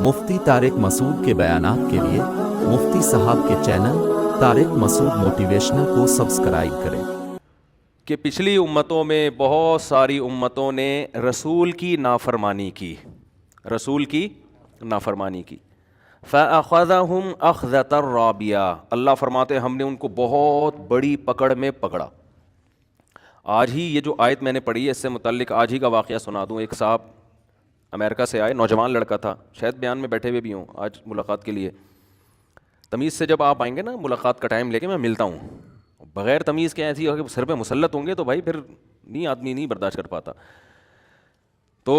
مفتی طارق مسعود کے بیانات کے لیے مفتی صاحب کے چینل طارق مسعود موٹیویشنل کو سبسکرائب کریں۔ کہ پچھلی امتوں میں بہت ساری امتوں نے رسول کی نافرمانی کی، رسول کی نافرمانی کی۔ فَأَخَذَهُمْ أَخْذَةً رَابِيَةً، اللہ فرماتے ہیں ہم نے ان کو بہت بڑی پکڑ میں پکڑا۔ آج ہی یہ جو آیت میں نے پڑھی ہے اس سے متعلق آج ہی کا واقعہ سنا دوں۔ ایک صاحب امریکہ سے آئے، نوجوان لڑکا تھا، شاید بیان میں بیٹھے ہوئے بھی ہوں آج ملاقات کے لیے۔ تمیز سے جب آپ آئیں گے نا ملاقات کا ٹائم لے کے، میں ملتا ہوں، بغیر تمیز کے ایسی ہوگی سر پہ مسلط ہوں گے تو بھائی پھر نہیں، آدمی نہیں برداشت کر پاتا۔ تو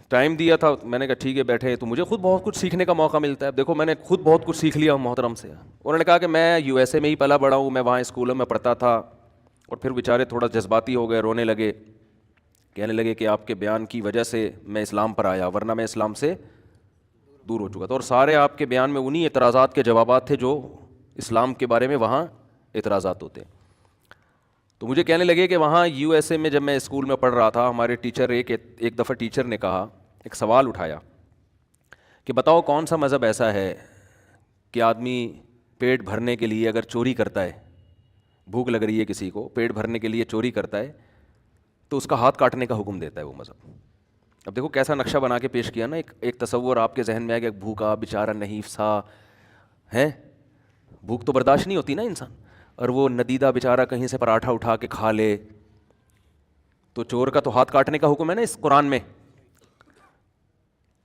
ٹائم دیا تھا، میں نے کہا ٹھیک ہے بیٹھے، تو مجھے خود بہت کچھ سیکھنے کا موقع ملتا ہے۔ دیکھو میں نے خود بہت کچھ سیکھ لیا محترم سے۔ انہوں نے کہا کہ میں یو ایس اے میں ہی پلا بڑا ہوں، میں وہاں اسکولوں میں پڑھتا تھا، اور پھر بیچارے تھوڑا جذباتی ہو گئے، رونے لگے، کہنے لگے کہ آپ کے بیان کی وجہ سے میں اسلام پر آیا، ورنہ میں اسلام سے دور ہو چکا تھا۔ اور سارے آپ کے بیان میں انہی اعتراضات کے جوابات تھے جو اسلام کے بارے میں وہاں اعتراضات ہوتے ہیں۔ تو مجھے کہنے لگے کہ وہاں یو ایس اے میں جب میں اسکول میں پڑھ رہا تھا، ہمارے ٹیچر ایک دفعہ ٹیچر نے کہا، ایک سوال اٹھایا کہ بتاؤ کون سا مذہب ایسا ہے کہ آدمی پیٹ بھرنے کے لیے اگر چوری کرتا ہے، بھوک لگ رہی ہے کسی کو، پیٹ بھرنے کے لیے چوری کرتا ہے تو اس کا ہاتھ کاٹنے کا حکم دیتا ہے وہ مذہب۔ اب دیکھو کیسا نقشہ بنا کے پیش کیا نا، ایک تصور آپ کے ذہن میں آیا کہ ایک بھوکا بیچارہ نحیف سا ہے، بھوک تو برداشت نہیں ہوتی نا انسان، اور وہ ندیدہ بیچارہ کہیں سے پراٹھا اٹھا کے کھا لے، تو چور کا تو ہاتھ کاٹنے کا حکم ہے نا اس قرآن میں۔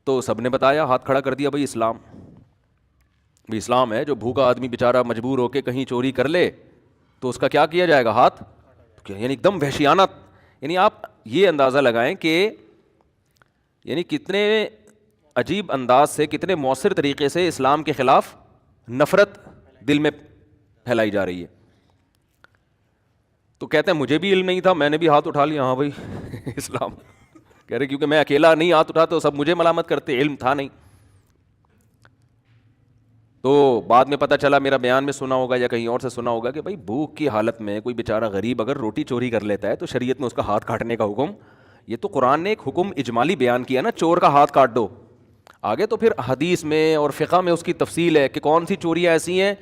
تو سب نے بتایا، ہاتھ کھڑا کر دیا، بھائی اسلام، بھی اسلام ہے، جو بھوکا آدمی بیچارہ مجبور ہو کے کہیں چوری کر لے تو اس کا کیا کیا جائے گا، ہاتھ، یعنی ایک دم وحشیانہ۔ یعنی آپ یہ اندازہ لگائیں کہ یعنی کتنے عجیب انداز سے، کتنے مؤثر طریقے سے اسلام کے خلاف نفرت دل میں پھیلائی جا رہی ہے۔ تو کہتے ہیں مجھے بھی علم نہیں تھا، میں نے بھی ہاتھ اٹھا لیا، ہاں بھائی اسلام، کہہ رہے کیونکہ میں اکیلا نہیں ہاتھ اٹھا تو سب مجھے ملامت کرتے، علم تھا نہیں۔ تو بعد میں پتہ چلا، میرا بیان میں سنا ہوگا یا کہیں اور سے سنا ہوگا کہ بھائی بھوک کی حالت میں کوئی بیچارہ غریب اگر روٹی چوری کر لیتا ہے تو شریعت میں اس کا ہاتھ کاٹنے کا حکم، یہ تو قرآن نے ایک حکم اجمالی بیان کیا نا، چور کا ہاتھ کاٹ دو۔ آگے تو پھر حدیث میں اور فقہ میں اس کی تفصیل ہے کہ کون سی چوریاں ایسی ہیں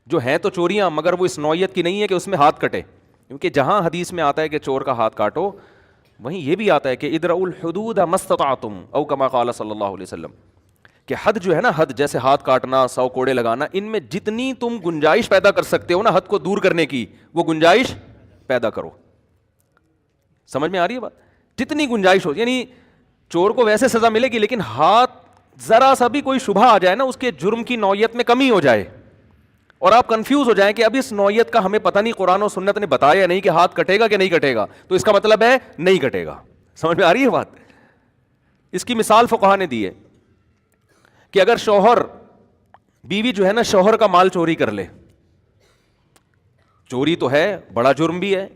جو ہیں تو چوریاں مگر وہ اس نوعیت کی نہیں ہے کہ اس میں ہاتھ کٹے، کیونکہ جہاں حدیث میں آتا ہے کہ چور کا ہاتھ کاٹو، وہیں یہ بھی آتا ہے کہ ادرؤوا الحدود ما استطعتم، او کما قال صلی اللہ علیہ وسلم، کہ حد جو ہے نا، حد جیسے ہاتھ کاٹنا، 100 کوڑے لگانا، ان میں جتنی تم گنجائش پیدا کر سکتے ہو نا حد کو دور کرنے کی، وہ گنجائش پیدا کرو۔ سمجھ میں آ رہی ہے بات؟ جتنی گنجائش ہو، یعنی چور کو ویسے سزا ملے گی لیکن ہاتھ ذرا سا بھی کوئی شبہ آ جائے نا، اس کے جرم کی نوعیت میں کمی ہو جائے اور آپ کنفیوز ہو جائیں کہ اب اس نوعیت کا ہمیں پتہ نہیں قرآن و سنت نے بتایا نہیں کہ ہاتھ کٹے گا کہ نہیں کٹے گا، تو اس کا مطلب ہے نہیں کٹے گا۔ سمجھ میں آ رہی ہے بات؟ اس کی مثال فقہا نے دی ہے کہ اگر شوہر، بیوی جو ہے نا شوہر کا مال چوری کر لے، چوری تو ہے، بڑا جرم بھی ہے،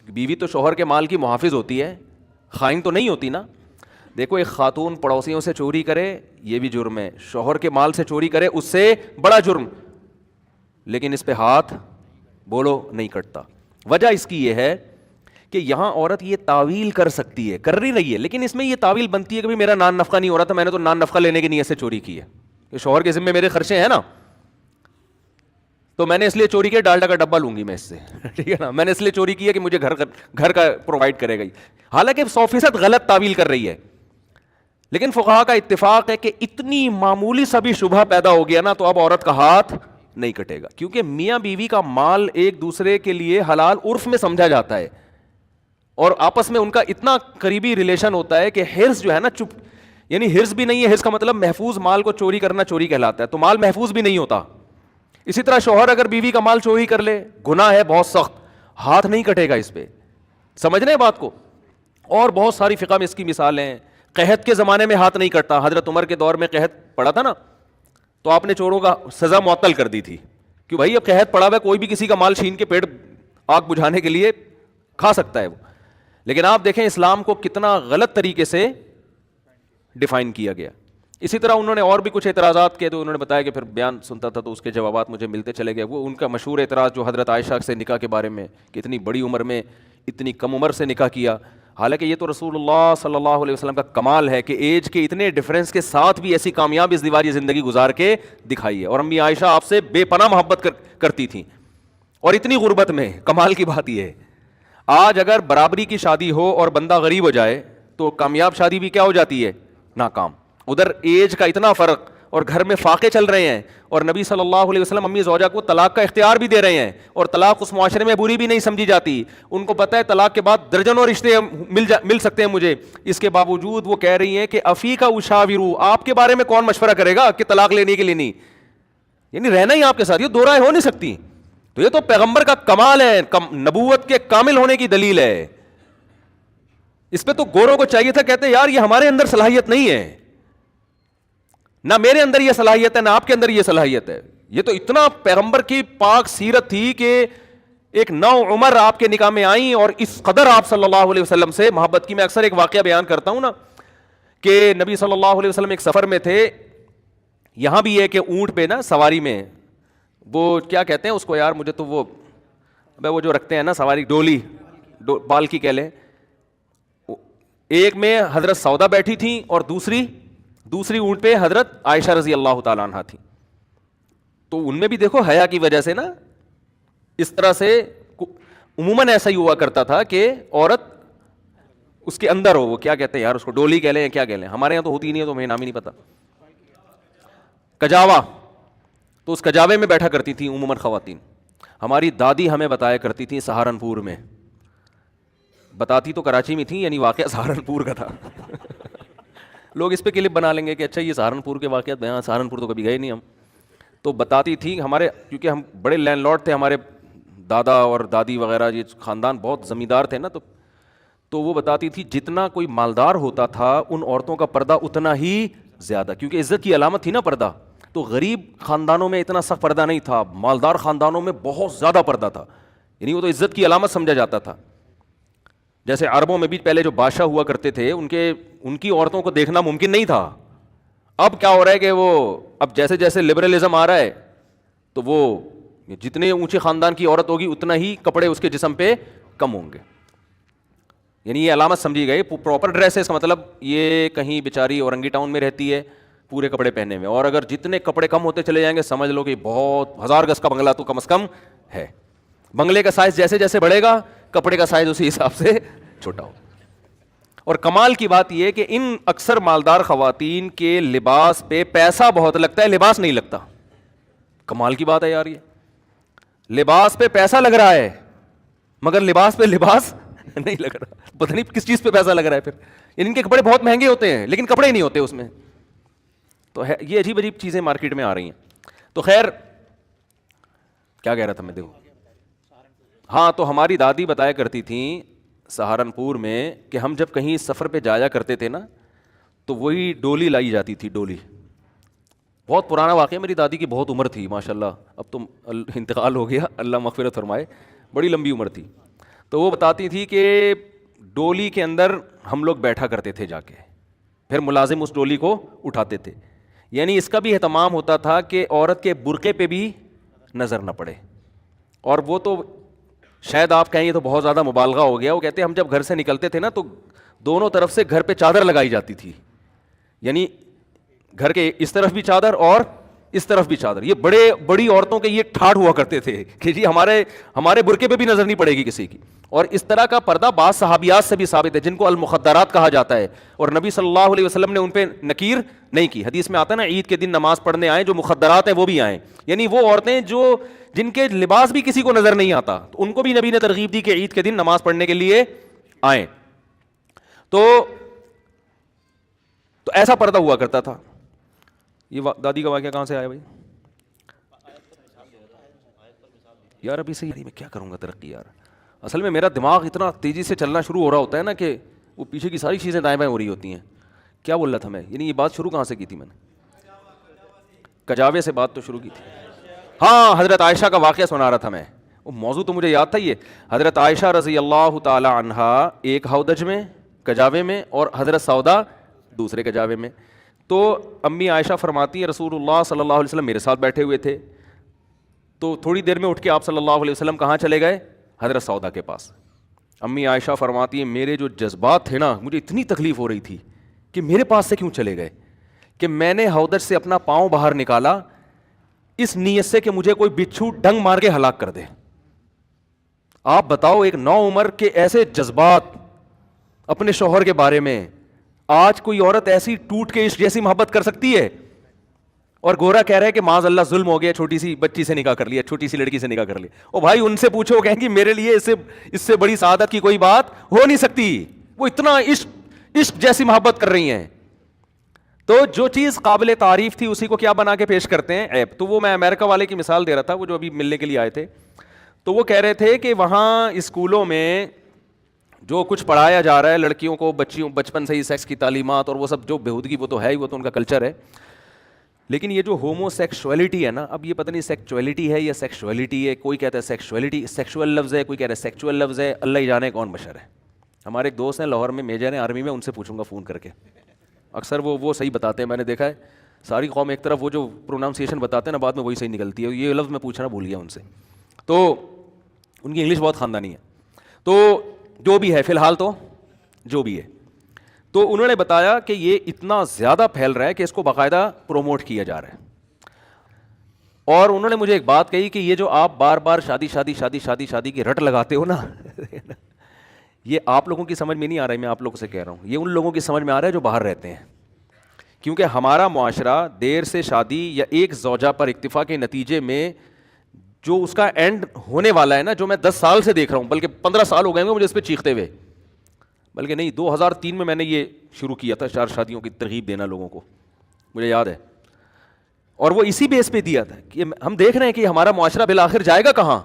بیوی تو شوہر کے مال کی محافظ ہوتی ہے، خائن تو نہیں ہوتی نا۔ دیکھو ایک خاتون پڑوسیوں سے چوری کرے یہ بھی جرم ہے، شوہر کے مال سے چوری کرے اس سے بڑا جرم، لیکن اس پہ ہاتھ بولو نہیں کٹتا۔ وجہ اس کی یہ ہے کہ یہاں عورت یہ تعویل کر سکتی ہے، کر رہی ہے، لیکن اس میں یہ تعویل بنتی ہے کہ میرا نان نفقہ نہیں ہو رہا تھا، میں نے تو نان نفقہ لینے کی نیت سے چوری کی ہے، کہ شوہر کے ذمہ میرے خرچے ہیں نا، تو میں نے اس لیے چوری کیا، ڈالڈا کا ڈبہ لوں گی میں اس سے، ٹھیک ہے نا، میں نے اس لیے چوری کی ہے کہ مجھے گھر کا پرووائڈ کرے گا، حالانکہ 100% غلط تعویل کر رہی ہے۔ لیکن فقہا کا اتفاق ہے کہ اتنی معمولی سا بھی شبہ پیدا ہو گیا نا تو اب عورت کا ہاتھ نہیں کٹے گا، کیونکہ میاں بیوی کا مال ایک دوسرے کے لیے حلال عرف میں سمجھا جاتا ہے، اور آپس میں ان کا اتنا قریبی ریلیشن ہوتا ہے کہ حرص جو ہے نا، چپ یعنی حرص بھی نہیں ہے، حرص کا مطلب محفوظ مال کو چوری کرنا چوری کہلاتا ہے، تو مال محفوظ بھی نہیں ہوتا۔ اسی طرح شوہر اگر بیوی کا مال چوری کر لے، گناہ ہے بہت سخت، ہاتھ نہیں کٹے گا اس پہ، سمجھ رہے ہیں بات کو؟ اور بہت ساری فقہ میں اس کی مثالیں ہیں۔ قحط کے زمانے میں ہاتھ نہیں کٹتا، حضرت عمر کے دور میں قحط پڑا تھا نا، تو آپ نے چوروں کا سزا معطل کر دی تھی کہ بھائی اب قحط پڑا ہوا ہے، کوئی بھی کسی کا مال چھین کے پیٹ آگ بجھانے کے لیے کھا سکتا ہے وہ۔ لیکن آپ دیکھیں اسلام کو کتنا غلط طریقے سے ڈیفائن کیا گیا۔ اسی طرح انہوں نے اور بھی کچھ اعتراضات کیے، تو انہوں نے بتایا کہ پھر بیان سنتا تھا تو اس کے جوابات مجھے ملتے چلے گئے۔ وہ ان کا مشہور اعتراض جو حضرت عائشہ سے نکاح کے بارے میں کہ اتنی بڑی عمر میں اتنی کم عمر سے نکاح کیا، حالانکہ یہ تو رسول اللہ صلی اللہ علیہ وسلم کا کمال ہے کہ ایج کے اتنے ڈفرینس کے ساتھ بھی ایسی کامیاب اس دیواری زندگی گزار کے دکھائی ہے. اور امی عائشہ آپ سے بے پناہ محبت کرتی تھیں, اور اتنی غربت میں. کمال کی بات یہ ہے, آج اگر برابری کی شادی ہو اور بندہ غریب ہو جائے تو کامیاب شادی بھی کیا ہو جاتی ہے, ناکام. ادھر ایج کا اتنا فرق اور گھر میں فاقے چل رہے ہیں, اور نبی صلی اللہ علیہ وسلم امی زوجہ کو طلاق کا اختیار بھی دے رہے ہیں, اور طلاق اس معاشرے میں بری بھی نہیں سمجھی جاتی. ان کو پتہ ہے طلاق کے بعد درجنوں رشتے مل سکتے ہیں مجھے, اس کے باوجود وہ کہہ رہی ہیں کہ افیکا اشاورو, آپ کے بارے میں کون مشورہ کرے گا کہ طلاق لینے کے لیے نہیں, یعنی رہنا ہی آپ کے ساتھ, یہ دو رائے ہو نہیں سکتی. تو یہ تو پیغمبر کا کمال ہے, نبوت کے کامل ہونے کی دلیل ہے. اس پہ تو گوروں کو چاہیے تھا, کہتے یار یہ ہمارے اندر صلاحیت نہیں ہے, نہ میرے اندر یہ صلاحیت ہے نہ آپ کے اندر یہ صلاحیت ہے. یہ تو اتنا پیغمبر کی پاک سیرت تھی کہ ایک نو عمر آپ کے نکاح میں آئیں اور اس قدر آپ صلی اللہ علیہ وسلم سے محبت کی. میں اکثر ایک واقعہ بیان کرتا ہوں نا کہ نبی صلی اللہ علیہ وسلم ایک سفر میں تھے, یہاں بھی ہے کہ اونٹ پہ نا سواری میں وہ کیا کہتے ہیں اس کو یار, مجھے تو وہ جو رکھتے ہیں نا سواری, ڈولی, پالکی کہہ لیں. ایک میں حضرت سودا بیٹھی تھیں اور دوسری اونٹ پہ حضرت عائشہ رضی اللہ تعالیٰ عنہ تھی. تو ان میں بھی دیکھو حیا کی وجہ سے نا اس طرح سے عموماً ایسا ہی ہوا کرتا تھا کہ عورت اس کے اندر ہو, وہ کیا کہتے ہیں یار اس کو, ڈولی کہہ لیں یا کیا کہہ لیں, ہمارے یہاں تو ہوتی نہیں ہے تو ہمیں نام ہی نہیں پتا, کجاوا. تو اس کجاوے میں بیٹھا کرتی تھیں عموماً خواتین. ہماری دادی ہمیں بتایا کرتی تھیں سہارنپور میں, بتاتی تو کراچی میں تھیں, یعنی واقعہ سہارنپور کا تھا. لوگ اس پہ کلپ بنا لیں گے کہ اچھا یہ سہارنپور کے واقعات بیان, سہارنپور تو کبھی گئے نہیں ہم. تو بتاتی تھی ہمارے, کیونکہ ہم بڑے لینڈ لارڈ تھے, ہمارے دادا اور دادی وغیرہ یہ خاندان بہت زمیندار تھے نا, تو وہ بتاتی تھی جتنا کوئی مالدار ہوتا تھا ان عورتوں کا پردہ اتنا ہی زیادہ, کیونکہ عزت کی علامت تھی نا پردہ. تو غریب خاندانوں میں اتنا سخت پردہ نہیں تھا, مالدار خاندانوں میں بہت زیادہ پردہ تھا, یعنی وہ تو عزت کی علامت سمجھا جاتا تھا. جیسے عربوں میں بھی پہلے جو بادشاہ ہوا کرتے تھے ان کی عورتوں کو دیکھنا ممکن نہیں تھا. اب کیا ہو رہا ہے کہ وہ اب جیسے جیسے لبرلزم آ رہا ہے تو وہ جتنے اونچے خاندان کی عورت ہوگی اتنا ہی کپڑے اس کے جسم پہ کم ہوں گے, یعنی یہ علامت سمجھی گئی. پراپر ڈریس ہے اس کا مطلب یہ کہیں بیچاری اورنگی ٹاؤن میں رہتی ہے پورے کپڑے پہننے میں, اور اگر جتنے کپڑے کم ہوتے چلے جائیں گے سمجھ لو کہ بہت 1000 گز کا بنگلہ تو کم از کم ہے. بنگلے کا سائز جیسے جیسے بڑھے گا کپڑے کا سائز اسی حساب سے چھوٹا ہو. اور کمال کی بات یہ کہ ان اکثر مالدار خواتین کے لباس پہ پیسہ بہت لگتا ہے, لباس نہیں لگتا. کمال کی بات ہے یار, یہ لباس پہ پیسہ لگ رہا ہے مگر لباس پہ لباس نہیں لگ رہا. پتہ نہیں کس چیز پہ پیسہ لگ رہا ہے پھر. یعنی ان کے کپڑے بہت مہنگے ہوتے ہیں لیکن کپڑے نہیں ہوتے اس میں. تو یہ عجیب عجیب چیزیں مارکیٹ میں آ رہی ہیں. تو خیر کیا کہہ رہا تھا میں, دیکھو ہاں, تو ہماری دادی بتایا کرتی تھیں سہارنپور میں کہ ہم جب کہیں سفر پہ جایا کرتے تھے نا تو وہی ڈولی لائی جاتی تھی. ڈولی بہت پرانا واقعہ, میری دادی کی بہت عمر تھی ماشاءاللہ, اب تو انتقال ہو گیا, اللہ مغفرت فرمائے, بڑی لمبی عمر تھی. تو وہ بتاتی تھی کہ ڈولی کے اندر ہم لوگ بیٹھا کرتے تھے جا کے, پھر ملازم اس ڈولی کو اٹھاتے تھے. یعنی اس کا بھی اہتمام ہوتا تھا کہ عورت کے برقعے پہ بھی نظر نہ پڑے. اور وہ تو شاید آپ کہیں یہ تو بہت زیادہ مبالغہ ہو گیا, وہ کہتے ہیں ہم جب گھر سے نکلتے تھے نا تو دونوں طرف سے گھر پہ چادر لگائی جاتی تھی, یعنی گھر کے اس طرف بھی چادر اور اس طرف بھی چادر. یہ بڑی عورتوں کے یہ ٹھاٹ ہوا کرتے تھے کہ جی ہمارے برقعے پہ بھی نظر نہیں پڑے گی کسی کی. اور اس طرح کا پردہ بعض صحابیات سے بھی ثابت ہے جن کو المخدرات کہا جاتا ہے, اور نبی صلی اللہ علیہ وسلم نے ان پہ نکیر نہیں کی. حدیث میں آتا ہے نا عید کے دن نماز پڑھنے آئیں جو مخدرات ہیں وہ بھی آئیں, یعنی وہ عورتیں جن کے لباس بھی کسی کو نظر نہیں آتا تو ان کو بھی نبی نے ترغیب دی کہ عید کے دن نماز پڑھنے کے لیے آئیں. تو ایسا پردہ ہوا کرتا تھا. یہ دادی کا واقعہ کہاں سے آیا بھائی یار؟ ابھی سے میں کیا کروں گا ترقی یار. اصل میں میرا دماغ اتنا تیزی سے چلنا شروع ہو رہا ہوتا ہے نا کہ وہ پیچھے کی ساری چیزیں دائیں بائیں ہو رہی ہوتی ہیں. کیا بول رہا تھا میں, یعنی یہ بات شروع کہاں سے کی تھی میں نے؟ کجاوے سے بات تو شروع کی تھی. ہاں, حضرت عائشہ کا واقعہ سنا رہا تھا میں. وہ موضوع تو مجھے یاد تھا. یہ حضرت عائشہ رضی اللہ تعالی عنہا ایک ہودج میں کجاوے میں اور حضرت سودا دوسرے کجاوے میں. تو امی عائشہ فرماتی ہیں رسول اللہ صلی اللہ علیہ وسلم میرے ساتھ بیٹھے ہوئے تھے, تو تھوڑی دیر میں اٹھ کے آپ صلی اللہ علیہ وسلم کہاں چلے گئے؟ حضرت سودا کے پاس. امی عائشہ فرماتی ہیں میرے جو جذبات تھے نا, مجھے اتنی تکلیف ہو رہی تھی کہ میرے پاس سے کیوں چلے گئے, کہ میں نے ہودج سے اپنا پاؤں باہر نکالا اس نیت سے کہ مجھے کوئی بچھو ڈنگ مار کے ہلاک کر دے. آپ بتاؤ ایک نو عمر کے ایسے جذبات اپنے شوہر کے بارے میں, آج کوئی عورت ایسی ٹوٹ کے عشق جیسی محبت کر سکتی ہے؟ اور گورا کہہ رہا ہے کہ معاذ اللہ ظلم ہو گیا, چھوٹی سی بچی سے نکاح کر لیا, چھوٹی سی لڑکی سے نکاح کر لیا. او بھائی ان سے پوچھو, کہیں گی میرے لیے اس سے بڑی سعادت کی کوئی بات ہو نہیں سکتی. وہ اتنا عشق جیسی محبت کر رہی ہیں. تو جو چیز قابل تعریف تھی اسی کو کیا بنا کے پیش کرتے ہیں, عیب. تو وہ میں امریکہ والے کی مثال دے رہا تھا, وہ جو ابھی ملنے کے لیے آئے تھے, تو وہ کہہ رہے تھے کہ وہاں اسکولوں میں جو کچھ پڑھایا جا رہا ہے لڑکیوں کو, بچیوں بچپن سے ہی سیکس کی تعلیمات اور وہ سب جو بےہودگی, وہ تو ہے ہی, وہ تو ان کا کلچر ہے. لیکن یہ جو ہومو سیکشولیٹی ہے نا, اب یہ پتہ نہیں سیکچولیٹی ہے یا سیکشولیٹی ہے, کوئی کہتا ہے سیکشولیٹی, سیکشول لفظ ہے, کوئی کہہ رہا ہے سیکچول لفظ ہے, اللہ ہی جانے کون بشر ہے. ہمارے ایک دوست ہیں لاہور میں, میجر ہیں آرمی میں, ان سے پوچھوں گا فون کر کے, اکثر وہ صحیح بتاتے ہیں, میں نے دیکھا ہے. ساری قوم ایک طرف وہ جو پروناؤنسیشن بتاتے ہیں نا, بعد میں وہی صحیح نکلتی ہے. یہ لفظ میں پوچھنا بھول گیا ان سے, تو ان کی انگلش بہت خاندانی ہے. تو جو بھی ہے فی الحال, تو جو بھی ہے, تو انہوں نے بتایا کہ یہ اتنا زیادہ پھیل رہا ہے کہ اس کو باقاعدہ پروموٹ کیا جا رہا ہے. اور انہوں نے مجھے ایک بات کہی کہ یہ جو آپ بار بار شادی کی رٹ لگاتے ہو نا, یہ آپ لوگوں کی سمجھ میں نہیں آ رہا ہے, میں آپ لوگوں سے کہہ رہا ہوں, یہ ان لوگوں کی سمجھ میں آ رہا ہے جو باہر رہتے ہیں. کیونکہ ہمارا معاشرہ دیر سے شادی یا ایک زوجہ پر اکتفا کے نتیجے میں جو اس کا اینڈ ہونے والا ہے نا, جو میں 10 سال سے دیکھ رہا ہوں, بلکہ 15 سال ہو گئے ہیں مجھے اس پہ چیختے ہوئے, بلکہ نہیں 2003 میں نے یہ شروع کیا تھا 4 شادیوں کی ترغیب دینا لوگوں کو, مجھے یاد ہے. اور وہ اسی بیس پہ دیا تھا کہ ہم دیکھ رہے ہیں کہ ہمارا معاشرہ بالآخر جائے گا کہاں,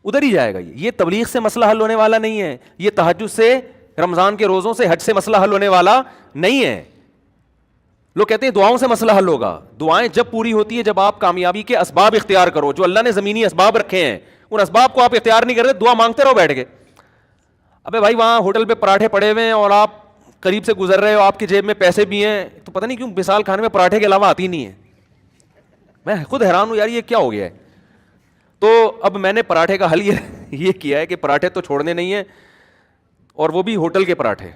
ادھر ہی جائے گا. یہ تبلیغ سے مسئلہ حل ہونے والا نہیں ہے, یہ تہجد سے, رمضان کے روزوں سے, حج سے مسئلہ حل ہونے والا نہیں ہے. لوگ کہتے ہیں دعاؤں سے مسئلہ حل ہوگا. دعائیں جب پوری ہوتی ہے جب آپ کامیابی کے اسباب اختیار کرو, جو اللہ نے زمینی اسباب رکھے ہیں ان اسباب کو آپ اختیار نہیں کرتے, دعا مانگتے رہو بیٹھ کے. ابے بھائی وہاں ہوٹل پہ پراٹھے پڑے ہوئے ہیں اور آپ قریب سے گزر رہے ہو, آپ کی جیب میں پیسے بھی ہیں, تو پتہ نہیں کیوں مثال کھانے میں پراٹھے کے علاوہ آتی نہیں ہے. میں خود حیران ہوں یار یہ کیا ہو گیا ہے. تو اب میں نے پراٹھے کا حل یہ کیا ہے کہ پراٹھے تو چھوڑنے نہیں ہیں, اور وہ بھی ہوٹل کے پراٹھے,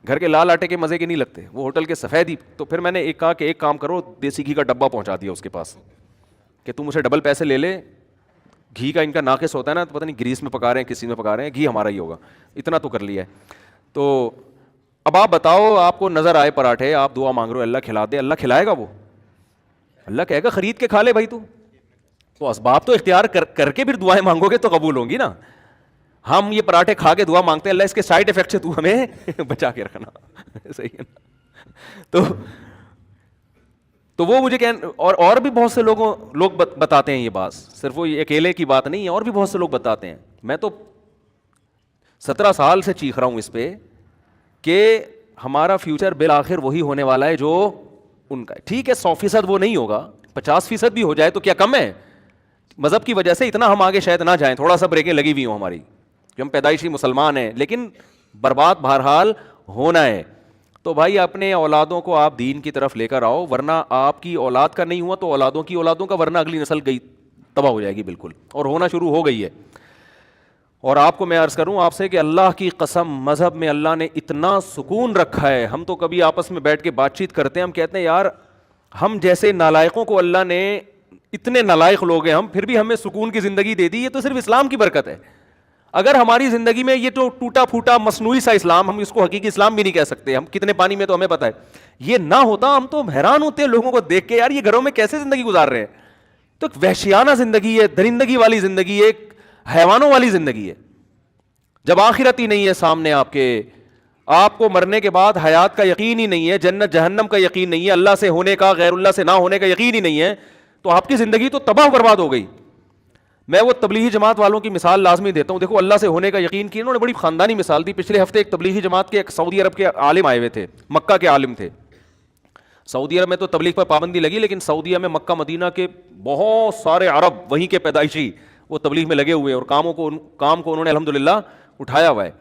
گھر کے لال آٹے کے مزے کے نہیں لگتے, وہ ہوٹل کے سفید ہی. تو پھر میں نے کہا کہ ایک کام کرو, دیسی گھی کا ڈبہ پہنچا دیا اس کے پاس کہ تم اسے ڈبل پیسے لے لے, گھی کا ان کا ناقص ہوتا ہے نا, تو پتہ نہیں گریس میں پکا رہے ہیں کسی میں پکا رہے ہیں, گھی ہمارا ہی ہوگا, اتنا تو کر لیا ہے. تو اب آپ بتاؤ, آپ کو نظر آئے پراٹھے, آپ دعا مانگ رہے ہو اللہ کھلا دے, اللہ کھلائے گا؟ وہ اللہ کہے گا خرید کے کھا لے بھائی تو اسباب تو اختیار کر کے پھر دعائیں مانگو گے تو قبول ہوں گی نا. ہم یہ پراٹھے کھا کے دعا مانگتے ہیں اللہ اس کے سائڈ افیکٹ سے تو ہمیں بچا کے رکھنا, صحیح ہے نا. تو وہ مجھے اور بھی بہت سے لوگ بتاتے ہیں یہ بات, صرف وہ اکیلے کی بات نہیں ہے, اور بھی بہت سے لوگ بتاتے ہیں. میں تو 17 سال سے چیخ رہا ہوں اس پہ کہ ہمارا فیوچر بالآخر وہی ہونے والا ہے جو ان کا ہے. ٹھیک ہے 100% وہ نہیں ہوگا, 50% بھی ہو جائے تو کیا کم ہے. مذہب کی وجہ سے اتنا ہم آگے شاید نہ جائیں, تھوڑا سا بریکیں لگی ہوئی ہوں ہماری کہ ہم پیدائشی مسلمان ہیں, لیکن برباد بہرحال ہونا ہے. تو بھائی اپنے اولادوں کو آپ دین کی طرف لے کر آؤ, ورنہ آپ کی اولاد کا نہیں ہوا تو اولادوں کی اولادوں کا, ورنہ اگلی نسل گئی تباہ ہو جائے گی بالکل, اور ہونا شروع ہو گئی ہے. اور آپ کو میں عرض کروں آپ سے کہ اللہ کی قسم مذہب میں اللہ نے اتنا سکون رکھا ہے. ہم تو کبھی آپس میں بیٹھ کے بات چیت کرتے ہیں, ہم کہتے ہیں یار ہم جیسے نالائقوں کو اللہ نے, اتنے نالائق لوگ ہیں ہم, پھر بھی ہمیں سکون کی زندگی دے دی. یہ تو صرف اسلام کی برکت ہے. اگر ہماری زندگی میں یہ تو ٹوٹا پھوٹا مصنوعی سا اسلام, ہم اس کو حقیقی اسلام بھی نہیں کہہ سکتے, ہم کتنے پانی میں تو ہمیں پتہ ہے, یہ نہ ہوتا ہم تو حیران ہوتے ہیں لوگوں کو دیکھ کے, یار یہ گھروں میں کیسے زندگی گزار رہے ہیں. تو ایک وحشیانہ زندگی ہے, درندگی والی زندگی ہے, ایک حیوانوں والی زندگی ہے. جب آخرت ہی نہیں ہے سامنے آپ کے, آپ کو مرنے کے بعد حیات کا یقین ہی نہیں ہے, جنت جہنم کا یقین نہیں ہے, اللہ سے ہونے کا غیر اللہ سے نہ ہونے کا یقین ہی نہیں ہے, تو آپ کی زندگی تو تباہ برباد ہو گئی. میں وہ تبلیغی جماعت والوں کی مثال لازمی دیتا ہوں. دیکھو اللہ سے ہونے کا یقین کی انہوں نے بڑی خاندانی مثال دی. پچھلے ہفتے ایک تبلیغی جماعت کے ایک سعودی عرب کے عالم آئے ہوئے تھے, مکہ کے عالم تھے. سعودی عرب میں تو تبلیغ پر پابندی لگی, لیکن سعودیہ میں مکہ مدینہ کے بہت سارے عرب وہیں کے پیدائشی وہ تبلیغ میں لگے ہوئے, اور کام کو انہوں نے الحمدللہ اٹھایا ہوا ہے.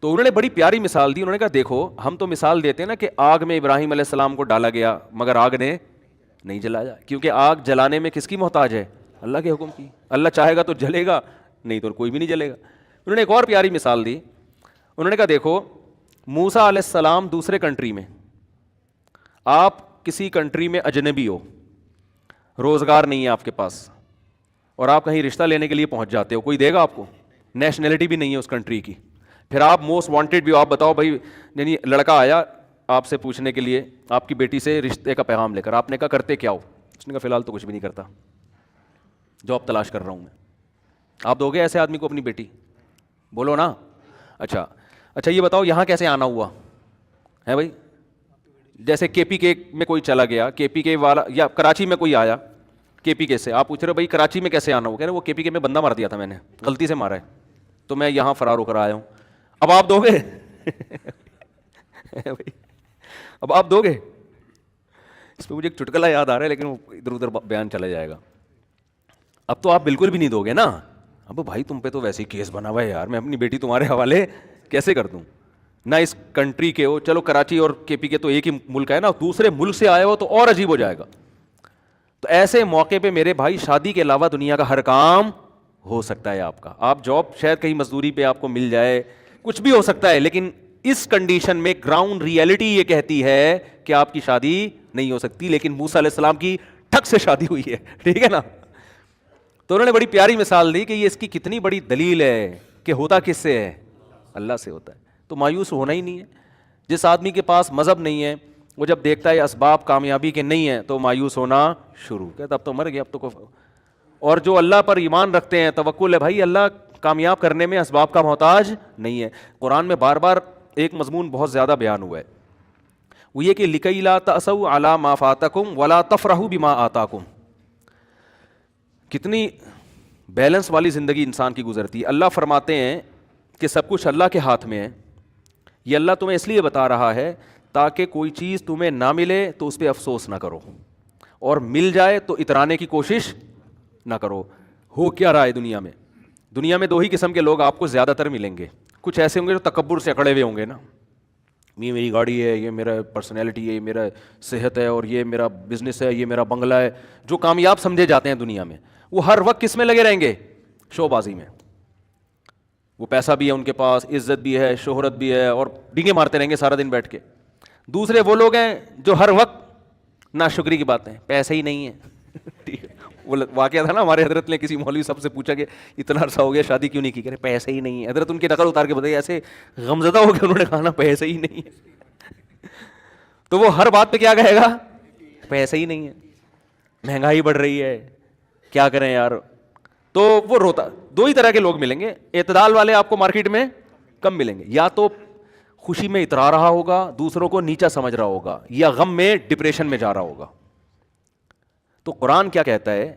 تو انہوں نے بڑی پیاری مثال دی. انہوں نے کہا دیکھو ہم تو مثال دیتے ہیں نا کہ آگ میں ابراہیم علیہ السلام کو ڈالا گیا مگر آگ نے نہیں جلایا, کیونکہ آگ جلانے میں کس کی محتاج ہے؟ اللہ کے حکم کی. اللہ چاہے گا تو جلے گا, نہیں تو کوئی بھی نہیں جلے گا. انہوں نے ایک اور پیاری مثال دی. انہوں نے کہا دیکھو موسیٰ علیہ السلام دوسرے کنٹری میں, آپ کسی کنٹری میں اجنبی ہو, روزگار نہیں ہے آپ کے پاس, اور آپ کہیں رشتہ لینے کے لیے پہنچ جاتے ہو, کوئی دے گا آپ کو؟ نیشنلٹی بھی نہیں ہے اس کنٹری کی. پھر آپ موسٹ وانٹیڈ بھی ہو, آپ بتاؤ بھائی, یعنی لڑکا آیا آپ سے پوچھنے کے لیے آپ کی بیٹی سے رشتے کا پیغام لے کر, آپ نے کہا کرتے کیا ہو؟ اس نے کہا فی الحال تو کچھ بھی نہیں کرتا, جاب تلاش کر رہا ہوں میں. آپ دو گے ایسے آدمی کو اپنی بیٹی؟ بولو نا. اچھا یہ بتاؤ یہاں کیسے آنا ہوا ہے بھائی؟ جیسے کے پی کے میں کوئی چلا گیا, کے پی کے والا, یا کراچی میں کوئی آیا کے پی کے سے, آپ پوچھ رہے ہو بھائی کراچی میں کیسے آنا ہوا؟ کہہ رہے وہ کے پی کے میں بندہ مار دیا تھا میں نے, غلطی سے مارا ہے, تو میں یہاں فرار ہو کر آیا ہوں. اب آپ دو گے؟ اب آپ دو گے؟ اس پہ مجھے ایک چٹکلا یاد آ رہا ہے لیکن وہ ادھر ادھر بیان چلا جائے گا. اب تو آپ بالکل بھی نہیں دو گے نا. اب بھائی تم پہ تو ویسے ہی کیس بنا ہوا ہے یار, میں اپنی بیٹی تمہارے حوالے کیسے کر دوں؟ نہ اس کنٹری کے ہو, چلو کراچی اور کے پی کے تو ایک ہی ملک ہے نا, دوسرے ملک سے آئے ہو تو اور عجیب ہو جائے گا. تو ایسے موقع پہ میرے بھائی شادی کے علاوہ دنیا کا ہر کام ہو سکتا ہے آپ کا. آپ جاب شاید کہیں مزدوری پہ آپ کو مل جائے, کچھ بھی ہو سکتا ہے, لیکن اس کنڈیشن میں گراؤنڈ ریئلٹی یہ کہتی ہے کہ آپ کی شادی نہیں ہو سکتی. لیکن موسیٰ علیہ السلام کی ٹھک سے شادی ہوئی ہے, ٹھیک ہے نا. تو انہوں نے بڑی پیاری مثال دی کہ یہ اس کی کتنی بڑی دلیل ہے کہ ہوتا کس سے ہے؟ اللہ سے ہوتا ہے. تو مایوس ہونا ہی نہیں ہے. جس آدمی کے پاس مذہب نہیں ہے وہ جب دیکھتا ہے اسباب کامیابی کے نہیں ہیں تو مایوس ہونا شروع, کہتا اب تو مر گیا, اب تو. اور جو اللہ پر ایمان رکھتے ہیں, توکل ہے بھائی, اللہ کامیاب کرنے میں اسباب کا محتاج نہیں ہے. قرآن میں بار بار ایک مضمون بہت زیادہ بیان ہوا ہے, وہ یہ کہ لِكَيْ لَا تَأْسَوْا عَلَىٰ مَا فَاتَكُمْ وَلَا تَفْرَحُوا بِمَا آتَاكُمْ. کتنی بیلنس والی زندگی انسان کی گزرتی ہے. اللہ فرماتے ہیں کہ سب کچھ اللہ کے ہاتھ میں ہے. یہ اللہ تمہیں اس لیے بتا رہا ہے تاکہ کوئی چیز تمہیں نہ ملے تو اس پہ افسوس نہ کرو, اور مل جائے تو اترانے کی کوشش نہ کرو. ہو کیا رہا ہے دنیا میں؟ دنیا میں دو ہی قسم کے لوگ آپ کو زیادہ تر ملیں گے. کچھ ایسے ہوں گے جو تکبر سے اکڑے ہوئے ہوں گے نا, یہ میری گاڑی ہے, یہ میرا پرسنالٹی ہے, یہ میرا صحت ہے, اور یہ میرا بزنس ہے, یہ میرا بنگلہ ہے. جو کامیاب سمجھے جاتے ہیں دنیا میں, وہ ہر وقت کس میں لگے رہیں گے؟ شو بازی میں. وہ پیسہ بھی ہے ان کے پاس, عزت بھی ہے, شہرت بھی ہے, اور ڈینگے مارتے رہیں گے سارا دن بیٹھ کے. دوسرے وہ لوگ ہیں جو ہر وقت ناشکری کی باتیں, پیسے ہی نہیں ہے. ٹھیک ہے, وہ واقعہ تھا نا ہمارے حضرت نے کسی مولوی صاحب سے پوچھا کہ اتنا عرصہ ہو گیا شادی کیوں نہیں کی؟ کہ پیسے ہی نہیں ہے. حضرت ان کی نقل اتار کے بتائیے, ایسے غمزدہ ہو کے انہوں نے کہا نا پیسے ہی نہیں ہے. تو وہ ہر بات پہ کیا کہے گا؟ پیسے ہی نہیں ہے, مہنگائی بڑھ رہی ہے, کیا کریں یار. تو وہ روتا. دو ہی طرح کے لوگ ملیں گے, اعتدال والے آپ کو مارکیٹ میں کم ملیں گے. یا تو خوشی میں اترا رہا ہوگا, دوسروں کو نیچا سمجھ رہا ہوگا, یا غم میں ڈپریشن میں جا رہا ہوگا. تو قرآن کیا کہتا ہے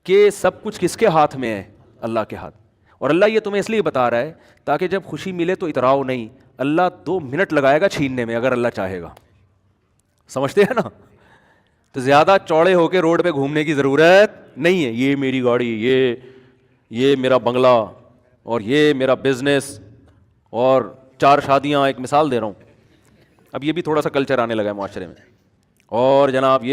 کہ سب کچھ کس کے ہاتھ میں ہے؟ اللہ کے ہاتھ. اور اللہ یہ تمہیں اس لیے بتا رہا ہے تاکہ جب خوشی ملے تو اتراؤ نہیں. اللہ 2 منٹ لگائے گا چھیننے میں اگر اللہ چاہے گا. سمجھتے ہیں نا؟ تو زیادہ چوڑے ہو کے روڈ پہ گھومنے کی ضرورت نہیں ہے. یہ میری گاڑی, یہ میرا بنگلہ, اور یہ میرا بزنس, اور 4 شادیاں. ایک مثال دے رہا ہوں, اب یہ بھی تھوڑا سا کلچر آنے لگا ہے معاشرے میں. اور جناب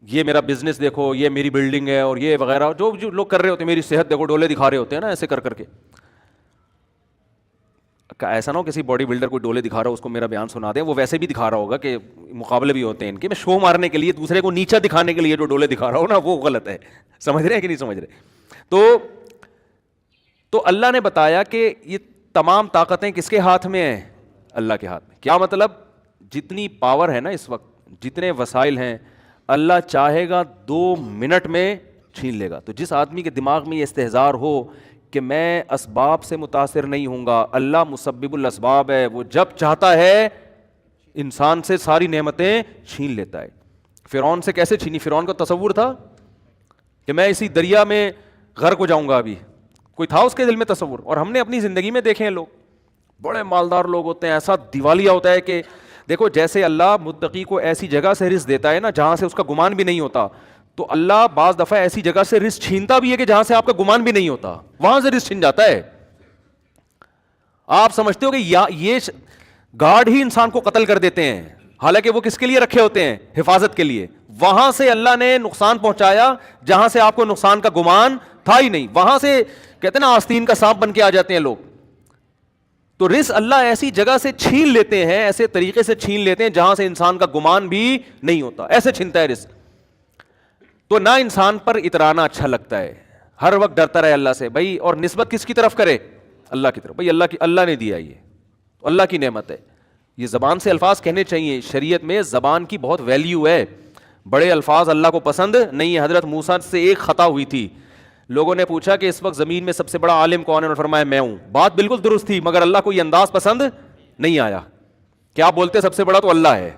یہ میرا بزنس دیکھو, یہ میری بلڈنگ ہے, اور یہ وغیرہ جو لوگ کر رہے ہوتے ہیں. میری صحت دیکھو, ڈولے دکھا رہے ہوتے ہیں نا ایسے کر کے. ایسا نہ ہو کسی باڈی بلڈر کو ڈولے دکھا رہا ہو اس کو میرا بیان سنا دیں, وہ ویسے بھی دکھا رہا ہوگا کہ مقابلے بھی ہوتے ہیں ان کے, میں شو مارنے کے لیے, دوسرے کو نیچا دکھانے کے لیے جو ڈولے دکھا رہا ہو نا, وہ غلط ہے. سمجھ رہے ہیں کہ نہیں سمجھ رہے؟ تو اللہ نے بتایا کہ یہ تمام طاقتیں کس کے ہاتھ میں ہیں؟ اللہ کے ہاتھ میں. کیا مطلب؟ جتنی پاور ہے نا اس وقت, جتنے وسائل ہیں, اللہ چاہے گا 2 منٹ میں چھین لے گا. تو جس آدمی کے دماغ میں یہ استحضار ہو کہ میں اسباب سے متاثر نہیں ہوں گا, اللہ مسبب الاسباب ہے, وہ جب چاہتا ہے انسان سے ساری نعمتیں چھین لیتا ہے. فرعون سے کیسے چھینی؟ فرعون کا تصور تھا کہ میں اسی دریا میں غرق ہو جاؤں گا. ابھی کوئی تھا اس کے دل میں تصور؟ اور ہم نے اپنی زندگی میں دیکھے ہیں لوگ, بڑے مالدار لوگ ہوتے ہیں, ایسا دیوالیہ ہوتا ہے کہ دیکھو جیسے اللہ متقی کو ایسی جگہ سے رزق دیتا ہے نا جہاں سے اس کا گمان بھی نہیں ہوتا, تو اللہ بعض دفعہ ایسی جگہ سے رزق چھینتا بھی ہے کہ جہاں سے آپ کا گمان بھی نہیں ہوتا, وہاں سے رزق چھین جاتا ہے. آپ سمجھتے ہو کہ یہ گارڈ ہی انسان کو قتل کر دیتے ہیں, حالانکہ وہ کس کے لیے رکھے ہوتے ہیں؟ حفاظت کے لیے. وہاں سے اللہ نے نقصان پہنچایا جہاں سے آپ کو نقصان کا گمان تھا ہی نہیں. وہاں سے کہتے ہیں نا آستین کا سانپ بن کے آ جاتے ہیں لوگ. تو رزق اللہ ایسی جگہ سے چھین لیتے ہیں, ایسے طریقے سے چھین لیتے ہیں جہاں سے انسان کا گمان بھی نہیں ہوتا, ایسے چھنتا ہے رزق. تو نہ انسان پر اترانا اچھا لگتا ہے, ہر وقت ڈرتا رہے اللہ سے بھائی, اور نسبت کس کی طرف کرے؟ اللہ کی طرف. بھائی اللہ نے دیا, یہ اللہ کی نعمت ہے. یہ زبان سے الفاظ کہنے چاہیے, شریعت میں زبان کی بہت ویلیو ہے. بڑے الفاظ اللہ کو پسند نہیں ہے. حضرت موسیٰ سے ایک خطا ہوئی تھی, لوگوں نے پوچھا کہ اس وقت زمین میں سب سے بڑا عالم کون ہے, انہوں نے فرمایا میں ہوں. بات بالکل درست تھی, مگر اللہ کو یہ انداز پسند نہیں آیا کہ آپ بولتے سب سے بڑا تو اللہ ہے.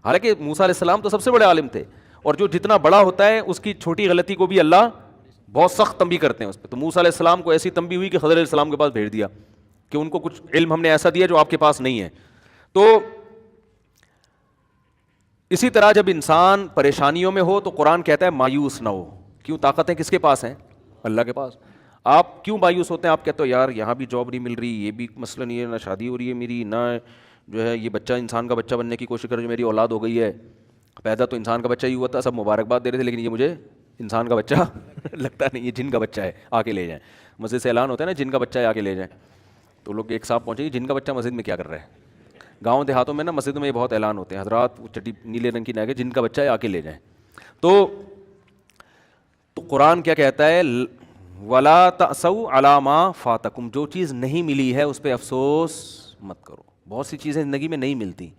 حالانکہ موسیٰ علیہ السلام تو سب سے بڑے عالم تھے, اور جو جتنا بڑا ہوتا ہے اس کی چھوٹی غلطی کو بھی اللہ بہت سخت تنبیہ کرتے ہیں اس پہ. تو موسیٰ علیہ السلام کو ایسی تنبیہ ہوئی کہ خضر علیہ السلام کے پاس بھیج دیا کہ ان کو کچھ علم ہم نے ایسا دیا جو آپ کے پاس نہیں ہے. تو اسی طرح جب انسان پریشانیوں میں ہو تو قرآن کہتا ہے مایوس نہ ہو. کیوں؟ طاقتیں کس کے پاس ہیں؟ اللہ کے پاس. آپ کیوں مایوس ہوتے ہیں؟ آپ کہتے ہو یار یہاں بھی جاب نہیں مل رہی, یہ بھی مسئلہ نہیں ہے, نہ شادی ہو رہی ہے میری, نہ جو ہے یہ بچہ انسان کا بچہ بننے کی کوشش کر رہی ہے, میری اولاد ہو گئی ہے. پیدا تو انسان کا بچہ ہی ہوا تھا, سب مبارکباد دے رہے تھے, لیکن یہ مجھے انسان کا بچہ لگتا نہیں, یہ جن کا بچہ ہے, آ کے لے جائیں. مسجد سے اعلان ہوتا ہے نا جن کا بچہ ہے آ کے لے جائیں. تو لوگ ایک صاحب پہنچے جن کا بچہ مسجد میں کیا کر رہا ہے. گاؤں دیہاتوں میں نا مسجد میں یہ بہت اعلان ہوتے ہیں, حضرات چٹی نیلے رنگ کی نہ جن کا بچہ ہے آ کے لے جائیں. تو قرآن کیا کہتا ہے, وَلَا تَأْسَوْا عَلَىٰ مَا فَاتَكُمْ, جو چیز نہیں ملی ہے اس پہ افسوس مت کرو. بہت سی چیزیں زندگی میں نہیں ملتی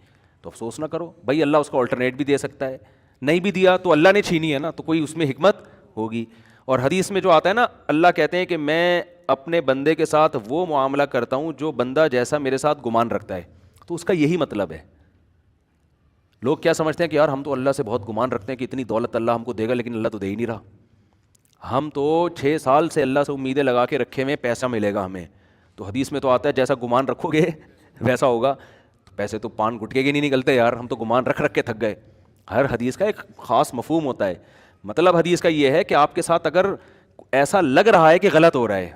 تو افسوس نہ کرو. بھائی اللہ اس کو آلٹرنیٹ بھی دے سکتا ہے, نہیں بھی دیا تو اللہ نے چھینی ہے نا, تو کوئی اس میں حکمت ہوگی. اور حدیث میں جو آتا ہے نا, اللہ کہتے ہیں کہ میں اپنے بندے کے ساتھ وہ معاملہ کرتا ہوں جو بندہ جیسا میرے ساتھ گمان رکھتا ہے. تو اس کا یہی مطلب ہے. لوگ کیا سمجھتے ہیں کہ یار ہم تو اللہ سے بہت گمان رکھتے ہیں کہ اتنی دولت اللہ ہم کو دے گا, لیکن اللہ تو دے ہی نہیں رہا. ہم تو 6 سال سے اللہ سے امیدیں لگا کے رکھے ہوئے پیسہ ملے گا ہمیں. تو حدیث میں تو آتا ہے جیسا گمان رکھو گے ویسا ہوگا. تو پیسے تو پان گٹکے کے نہیں نکلتے یار, ہم تو گمان رکھ کے تھک گئے. ہر حدیث کا ایک خاص مفہوم ہوتا ہے. مطلب حدیث کا یہ ہے کہ آپ کے ساتھ اگر ایسا لگ رہا ہے کہ غلط ہو رہا ہے,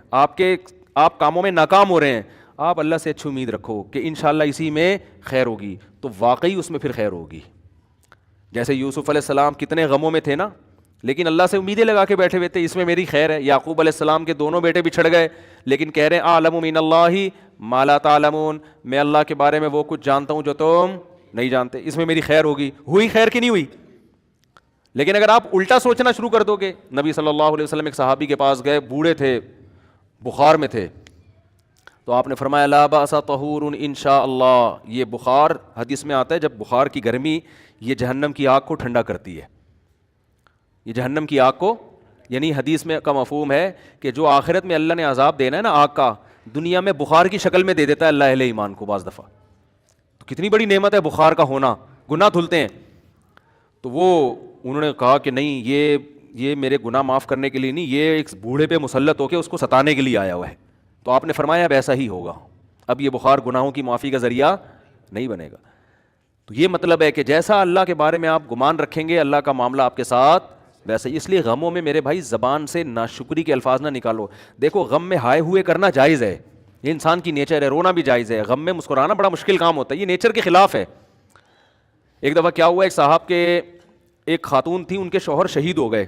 آپ کاموں میں ناکام ہو رہے ہیں, آپ اللہ سے اچھی امید رکھو کہ انشاءاللہ اسی میں خیر ہوگی, تو واقعی اس میں پھر خیر ہوگی. جیسے یوسف علیہ السلام کتنے غموں میں تھے نا, لیکن اللہ سے امیدیں لگا کے بیٹھے ہوئے تھے, اس میں میری خیر ہے. یعقوب علیہ السلام کے دونوں بیٹے بچھڑ گئے, لیکن کہہ رہے ہیں اعلم من اللہ ما لا تعلمون, میں اللہ کے بارے میں وہ کچھ جانتا ہوں جو تم نہیں جانتے, اس میں میری خیر ہوگی. ہوئی خیر کی نہیں ہوئی؟ لیکن اگر آپ الٹا سوچنا شروع کر دو گے, نبی صلی اللہ علیہ وسلم ایک صحابی کے پاس گئے, بوڑھے تھے, بخار میں تھے, تو آپ نے فرمایا لا باس طہور انشاء اللہ. یہ بخار حدیث میں آتا ہے جب بخار کی گرمی یہ جہنم کی آگ کو ٹھنڈا کرتی ہے. یہ جہنم کی آگ کو, یعنی حدیث میں کا مفہوم ہے کہ جو آخرت میں اللہ نے عذاب دینا ہے نا آگ کا, دنیا میں بخار کی شکل میں دے دیتا ہے اللہ اہل ایمان کو بعض دفعہ. تو کتنی بڑی نعمت ہے بخار کا ہونا, گناہ دھلتے ہیں. تو وہ انہوں نے کہا کہ نہیں یہ میرے گناہ معاف کرنے کے لیے نہیں, یہ ایک بوڑھے پہ مسلط ہو کے اس کو ستانے کے لیے آیا ہوا ہے. تو آپ نے فرمایا اب ایسا ہی ہوگا, اب یہ بخار گناہوں کی معافی کا ذریعہ نہیں بنے گا. تو یہ مطلب ہے کہ جیسا اللہ کے بارے میں آپ گمان رکھیں گے اللہ کا معاملہ آپ کے ساتھ ویسے. اس لیے غموں میں میرے بھائی زبان سے ناشکری کے الفاظ نہ نکالو. دیکھو غم میں ہائے ہوئے کرنا جائز ہے, یہ انسان کی نیچر ہے, رونا بھی جائز ہے. غم میں مسکرانا بڑا مشکل کام ہوتا ہے, یہ نیچر کے خلاف ہے. ایک دفعہ کیا ہوا, ایک صاحب کے ایک خاتون تھی, ان کے شوہر شہید ہو گئے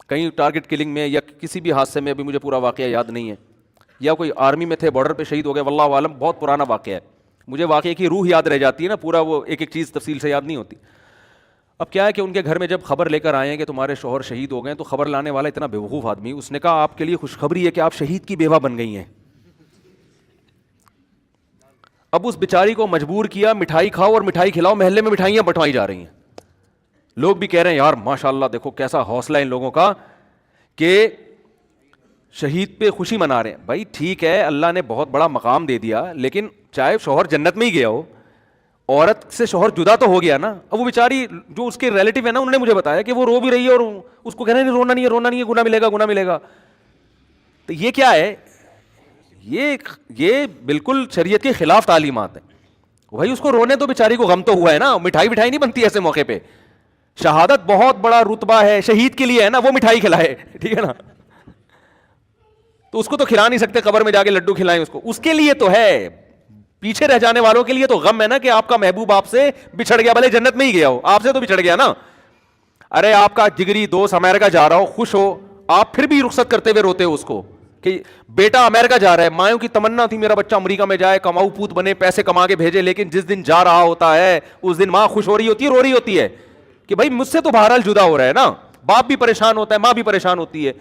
کہیں ٹارگٹ کلنگ میں یا کسی بھی حادثے میں, ابھی مجھے پورا واقعہ یاد نہیں ہے, یا کوئی آرمی میں تھے بارڈر پہ شہید ہو گئے, واللہ عالم, بہت پرانا واقعہ ہے. مجھے واقعے کی روح یاد رہ جاتی ہے نا, پورا وہ ایک چیز تفصیل سے یاد نہیں ہوتی. اب کیا ہے کہ ان کے گھر میں جب خبر لے کر آئے ہیں کہ تمہارے شوہر شہید ہو گئے, تو خبر لانے والا اتنا بیوقوف آدمی, اس نے کہا آپ کے لیے خوشخبری ہے کہ آپ شہید کی بیوہ بن گئی ہیں. اب اس بیچاری کو مجبور کیا مٹھائی کھاؤ اور مٹھائی کھلاؤ, محلے میں مٹھائیاں بٹوائی جا رہی ہیں. لوگ بھی کہہ رہے ہیں یار ماشاءاللہ دیکھو کیسا حوصلہ ان لوگوں کا کہ شہید پہ خوشی منا رہے ہیں. بھائی ٹھیک ہے, اللہ نے بہت بڑا مقام دے دیا, لیکن چاہے شوہر جنت میں ہی گیا ہو, عورت سے شوہر جدا تو ہو گیا نا. اب وہ بیچاری جو اس کے ریلیٹیو ہے نا, انہوں نے مجھے بتایا کہ وہ رو بھی رہی ہے اور اس کو کہنا نہیں رونا نہیں ہے, رونا نہیں ہے, گناہ ملے گا, گناہ ملے گا. تو یہ کیا ہے, یہ بالکل شریعت کے خلاف تعلیمات ہیں. بھائی اس کو رونے تو بیچاری کو غم تو ہوا ہے نا, مٹھائی وٹھائی نہیں بنتی ایسے موقع پہ. شہادت بہت بڑا رتبہ ہے, شہید کے لیے ہے نا, وہ مٹھائی کھلائے, ٹھیک ہے نا. تو اس کو تو کھلا نہیں سکتے, قبر میں جا کے لڈو کھلائیں اس کو, اس کے لیے تو ہے. پیچھے رہ جانے والوں کے لیے تو غم ہے نا کہ آپ کا محبوب آپ سے بچھڑ گیا, بھلے جنت میں ہی گیا ہو, آپ سے تو بچھڑ گیا نا. ارے آپ کا جگری دوست امریکہ جا رہا ہو, خوش ہو, آپ پھر بھی رخصت کرتے ہوئے روتے ہو اس کو کہ بیٹا امریکہ جا رہا ہے. مایوں کی تمنا تھی میرا بچہ امریکہ میں جائے, کماؤ پوت بنے, پیسے کما کے بھیجے, لیکن جس دن جا رہا ہوتا ہے اس دن ماں خوش ہو رہی ہوتی ہے, رو رہی ہوتی ہے کہ بھائی مجھ سے تو بہرحال جدا ہو رہا ہے نا. باپ بھی پریشان ہوتا ہے, ماں بھی پریشان ہوتی ہے.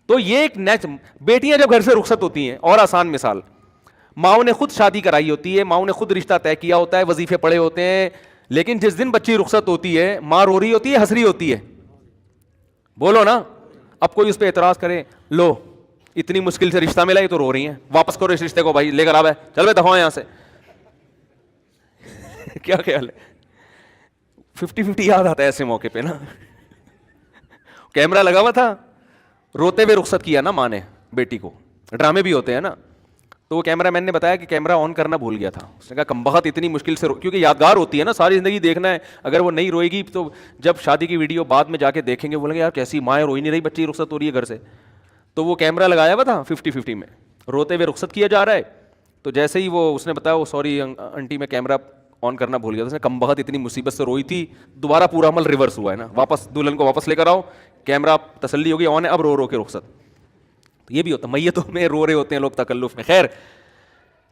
تو یہ ایک بیٹیاں جب گھر سے رخصت ہوتی ہیں, اور آسان مثال, ماؤں نے خود شادی کرائی ہوتی ہے, ماؤں نے خود رشتہ طے کیا ہوتا ہے, وظیفے پڑے ہوتے ہیں, لیکن جس دن بچی رخصت ہوتی ہے ماں رو رہی ہوتی ہے, ہنس رہی ہوتی ہے. بولو نا. اب کوئی اس پہ اعتراض کرے, لو اتنی مشکل سے رشتہ ملا, یہ تو رو رہی ہیں, واپس کرو اس رشتے کو بھائی, لے کر آ, چل بھائی دفعہ یہاں سے. کیا خیال ہے؟ 50-50 یاد آتا ہے ایسے موقع پہ نا. کیمرہ لگا ہوا تھا, روتے ہوئے رخصت کیا نا ماں نے بیٹی کو, ڈرامے بھی ہوتے ہیں نا. تو وہ کیمرہ مین نے بتایا کہ کیمرہ آن کرنا بھول گیا تھا. اس نے کہا کم بخت اتنی مشکل سے کیونکہ یادگار ہوتی ہے نا, ساری زندگی دیکھنا ہے. اگر وہ نہیں روئے گی تو جب شادی کی ویڈیو بعد میں جا کے دیکھیں گے بولیں گے یار کیسی ماں روئی نہیں رہی, بچی رخصت ہو رہی ہے گھر سے. تو وہ کیمرہ لگایا ہوا تھا 50-50 میں, روتے ہوئے رخصت کیا جا رہا ہے. تو جیسے ہی وہ اس نے بتایا وہ سوری آنٹی میں کیمرہ آن کرنا بھول گیا. اس نے کم بخت اتنی مصیبت سے روئی تھی, دوبارہ پورا عمل ریورس ہوا ہے نا, واپس دلہن کو واپس لے کر آؤ, کیمرہ تسلی ہوگی آن ہے, اب رو کے رخصت. یہ بھی ہوتا ہے, میتوں میں رو رہے ہوتے ہیں لوگ تکلف میں. خیر,